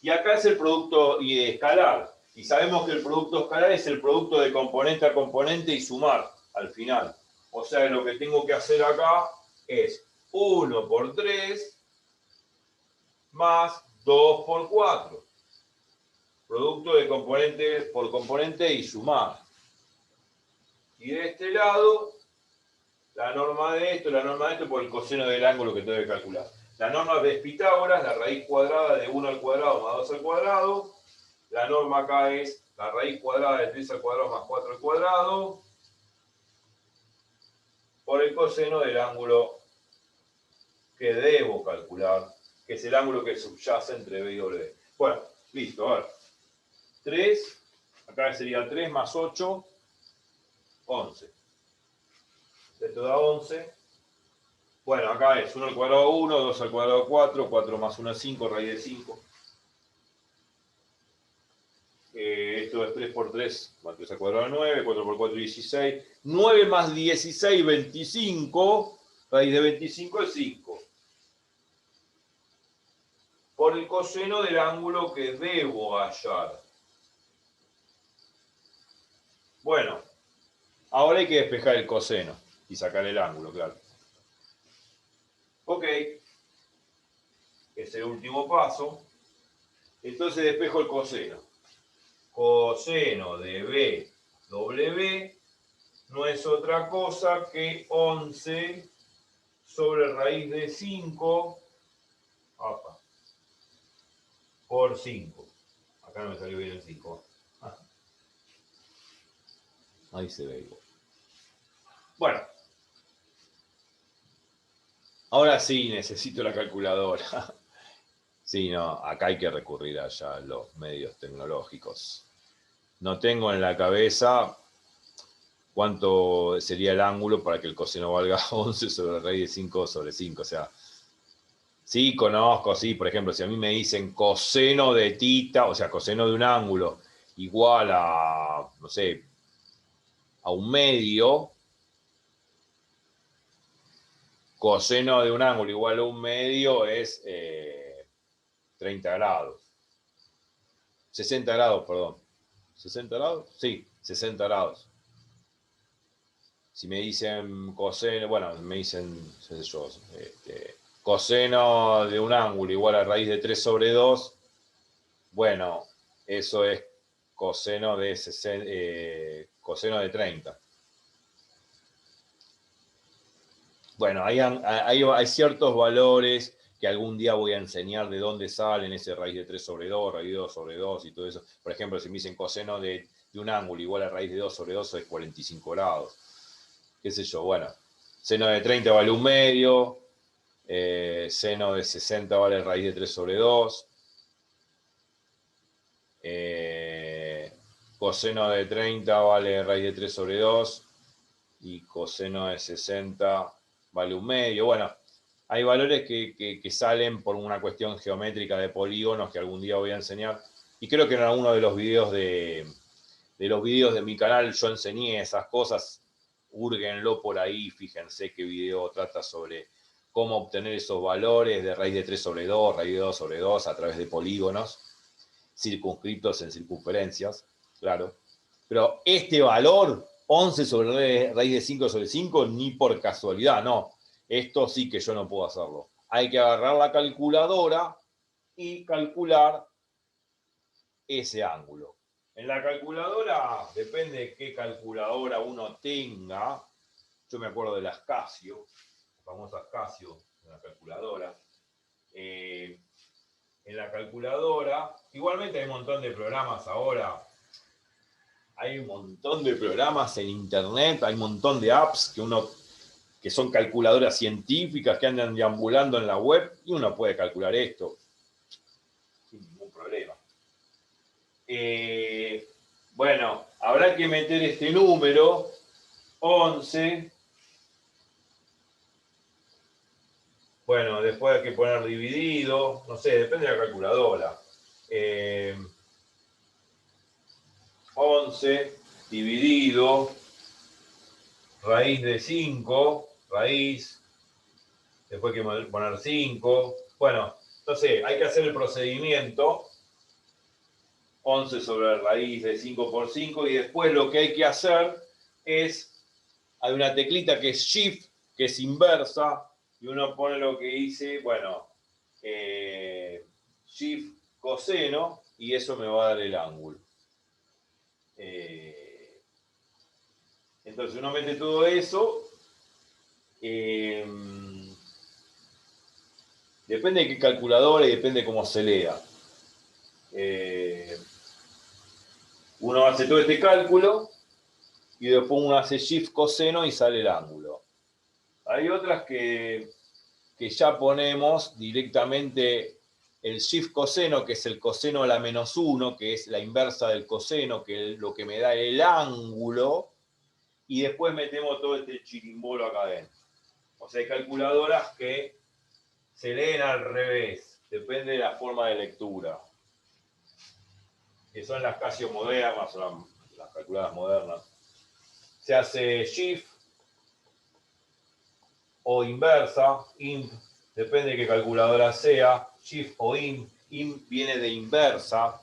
A: Y acá es el producto escalar. Y sabemos que el producto escalar es el producto de componente a componente y sumar al final. O sea, lo que tengo que hacer acá es 1 por 3 más 2 por 4. Producto de componente por componente y sumar. Y de este lado, la norma de esto por el coseno del ángulo que tengo que calcular. La norma de Pitágoras, la raíz cuadrada de 1 al cuadrado más 2 al cuadrado. La norma acá es la raíz cuadrada de 3 al cuadrado más 4 al cuadrado por el coseno del ángulo que debo calcular, que es el ángulo que subyace entre B y W. Bueno, listo, a ver. 3, acá sería 3 más 8, 11. Esto da 11. Bueno, acá es 1 al cuadrado 1, 2 al cuadrado 4, 4 más 1 es 5, raíz de 5. Esto es 3 por 3, más 3 al cuadrado 9, 4 por 4 16. 9 más 16, 25. Raíz de 25 es 5. Por el coseno del ángulo que debo hallar. Bueno, ahora hay que despejar el coseno y sacar el ángulo, claro. Ok. Es el último paso. Entonces despejo el coseno. Coseno de BW no es otra cosa que 11 sobre raíz de 5 por 5. Acá no me salió bien el 5. Ahí se ve igual. Bueno. Ahora sí necesito la calculadora. Sí, no, acá hay que recurrir allá a los medios tecnológicos. No tengo en la cabeza cuánto sería el ángulo para que el coseno valga 11 sobre raíz de 5 sobre 5. O sea, sí conozco, sí, por ejemplo, si a mí me dicen coseno de tita, o sea, coseno de un ángulo igual a, no sé, a un medio, coseno de un ángulo igual a un medio es 30 grados. 60 grados, perdón. ¿60 grados? Sí, 60 grados. Si me dicen coseno, bueno, me dicen, qué sé yo, coseno de un ángulo igual a raíz de 3 sobre 2, bueno, eso es coseno de 30. Bueno, hay ciertos valores que algún día voy a enseñar de dónde salen ese raíz de 3 sobre 2, raíz de 2 sobre 2 y todo eso. Por ejemplo, si me dicen coseno de un ángulo igual a raíz de 2 sobre 2 es 45 grados. Qué sé yo, bueno. Seno de 30 vale 1/2. Seno de 60 vale raíz de 3 sobre 2. Coseno de 30 vale raíz de 3 sobre 2. Y coseno de 60 vale 1/2. Bueno, hay valores que salen por una cuestión geométrica de polígonos que algún día voy a enseñar. Y creo que en alguno de los videos de mi canal yo enseñé esas cosas. Húrguenlo por ahí, fíjense qué video trata sobre cómo obtener esos valores de raíz de 3 sobre 2, raíz de 2 sobre 2 a través de polígonos, circunscritos en circunferencias, claro. Pero este valor, 11 sobre raíz de 5 sobre 5, ni por casualidad, no. Esto sí que yo no puedo hacerlo. Hay que agarrar la calculadora y calcular ese ángulo. En la calculadora, depende de qué calculadora uno tenga. Yo me acuerdo de las Casio, famosas Casio, de la calculadora. En la calculadora, igualmente hay un montón de programas ahora. Hay un montón de programas en internet, hay un montón de apps que son calculadoras científicas que andan deambulando en la web y uno puede calcular esto sin ningún problema. Bueno, habrá que meter este número, 11. Bueno, después hay que poner dividido, no sé, depende de la calculadora. 11 dividido raíz de 5, raíz, después hay que poner 5. Bueno, entonces hay que hacer el procedimiento. 11 sobre raíz de 5 por 5 y después lo que hay que hacer es, hay una teclita que es Shift, que es inversa, y uno pone lo que dice, bueno, Shift coseno, y eso me va a dar el ángulo. Entonces uno mete todo eso. Depende de qué calculadora y depende de cómo se lea. Uno hace todo este cálculo y después uno hace shift coseno y sale el ángulo. Hay otras que ya ponemos directamente el shift coseno, que es el coseno a la -1, que es la inversa del coseno, que es lo que me da el ángulo, y después metemos todo este chirimbolo acá adentro. O sea, hay calculadoras que se leen al revés, depende de la forma de lectura. Que son las Casio modernas, son las calculadoras modernas. Se hace shift o inversa, int, depende de qué calculadora sea, shift o int viene de inversa,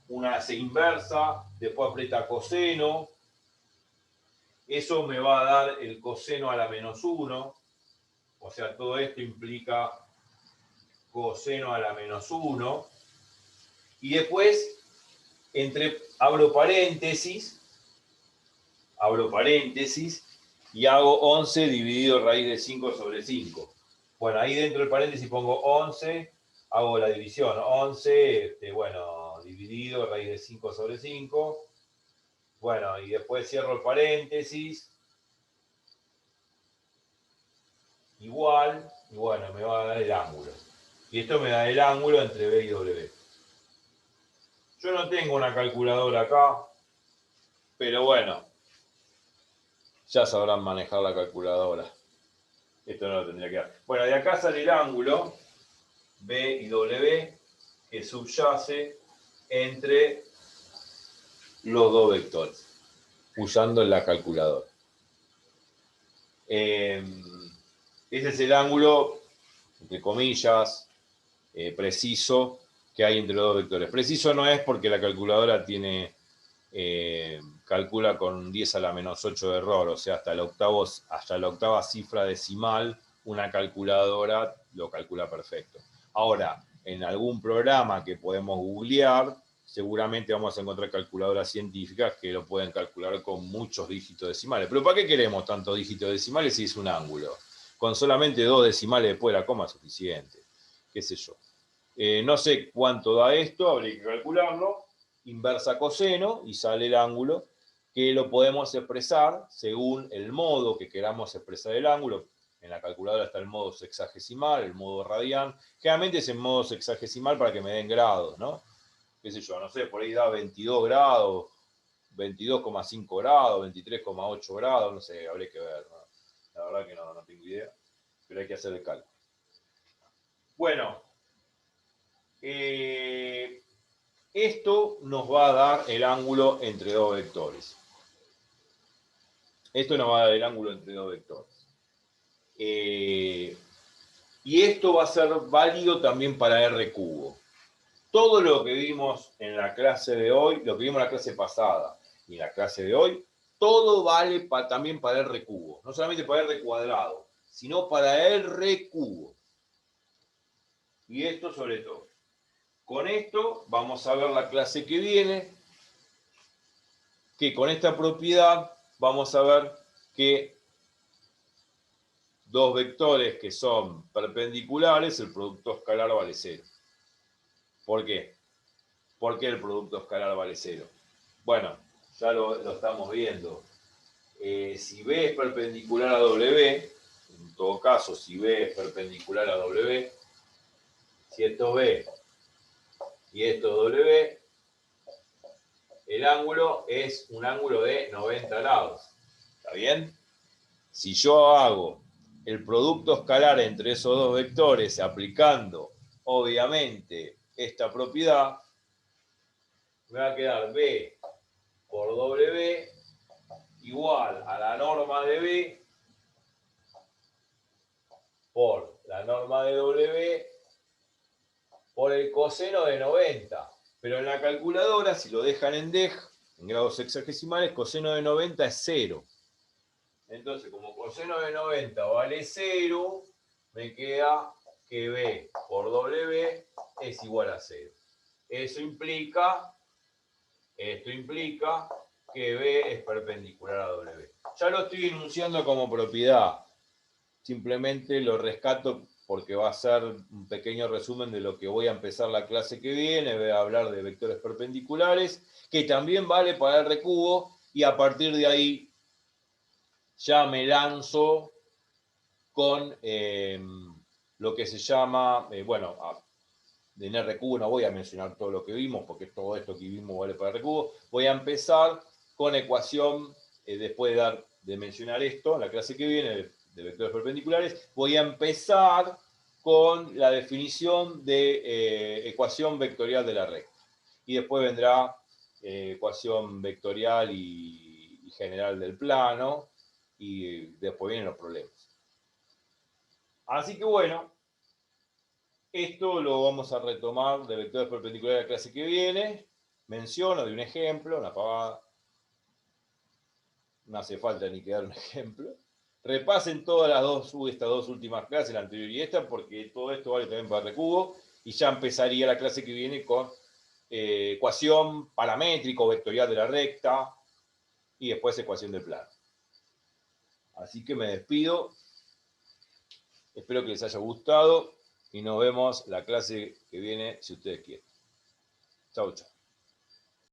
A: una hace inversa, después aprieta coseno, eso me va a dar el coseno a la -1, o sea, todo esto implica coseno a la -1, y después abro paréntesis, y hago 11 dividido raíz de 5 sobre 5. Bueno, ahí dentro del paréntesis pongo 11, hago la división, 11, bueno, dividido raíz de 5 sobre 5. Bueno, y después cierro el paréntesis. Igual, y bueno, me va a dar el ángulo. Y esto me da el ángulo entre B y W. Yo no tengo una calculadora acá, pero bueno, ya sabrán manejar la calculadora. Esto no lo tendría que dar. Bueno, de acá sale el ángulo B y W que subyace entre los dos vectores, usando la calculadora. Ese es el ángulo, entre comillas, preciso que hay entre los dos vectores. Preciso no es porque la calculadora calcula con 10 a la -8 de error, o sea, hasta la octava cifra decimal, una calculadora lo calcula perfecto. Ahora, en algún programa que podemos googlear, seguramente vamos a encontrar calculadoras científicas que lo pueden calcular con muchos dígitos decimales. Pero ¿para qué queremos tantos dígitos decimales si es un ángulo? Con solamente 2 decimales después de la coma es suficiente. Qué sé yo. No sé cuánto da esto, habría que calcularlo. Inversa coseno y sale el ángulo, que lo podemos expresar según el modo que queramos expresar el ángulo. En la calculadora está el modo sexagesimal, el modo radian. Generalmente es en modo sexagesimal para que me den grados, ¿no? Qué sé yo, no sé, por ahí da 22 grados, 22,5 grados, 23,8 grados, no sé, habría que ver, ¿no? La verdad que no tengo idea, pero hay que hacer el cálculo. Bueno, esto nos va a dar el ángulo entre dos vectores. Esto nos va a dar el ángulo entre dos vectores. Y esto va a ser válido también para R cubo. Todo lo que vimos en la clase de hoy, lo que vimos en la clase pasada y en la clase de hoy, todo vale también para R cubo. No solamente para R cuadrado, sino para R cubo. Y esto sobre todo. Con esto vamos a ver la clase que viene, que con esta propiedad vamos a ver que dos vectores que son perpendiculares, el producto escalar vale 0. ¿Por qué? ¿Por qué el producto escalar vale 0? Bueno, ya lo estamos viendo. Si B es perpendicular a W, en todo caso, si B es perpendicular a W, si esto B y esto W, el ángulo es un ángulo de 90 grados. ¿Está bien? Si yo hago el producto escalar entre esos dos vectores aplicando, obviamente, esta propiedad, me va a quedar B por W igual a la norma de B por la norma de W por el coseno de 90. Pero en la calculadora, si lo dejan en dej, en grados sexagesimales, coseno de 90 es 0. Entonces, como coseno de 90 vale 0, me queda que B por W es igual a 0. Esto implica que B es perpendicular a W. Ya lo estoy enunciando como propiedad. Simplemente lo rescato porque va a ser un pequeño resumen de lo que voy a empezar la clase que viene. Voy a hablar de vectores perpendiculares, que también vale para R cubo, y a partir de ahí ya me lanzo con lo que se llama, en R cubo no voy a mencionar todo lo que vimos, porque todo esto que vimos vale para R cubo. Voy a empezar con ecuación, después de mencionar esto, en la clase que viene, de vectores perpendiculares, voy a empezar con la definición de ecuación vectorial de la recta. Y después vendrá ecuación vectorial y general del plano, y después vienen los problemas. Así que bueno, esto lo vamos a retomar de vectores perpendiculares de la clase que viene. Menciono de un ejemplo, una pavada. No hace falta ni que dar un ejemplo. Repasen estas dos últimas clases, la anterior y esta, porque todo esto vale también para R cubo. Y ya empezaría la clase que viene con ecuación paramétrico vectorial de la recta y después ecuación del plano. Así que me despido. Espero que les haya gustado y nos vemos la clase que viene si ustedes quieren. Chau, chau.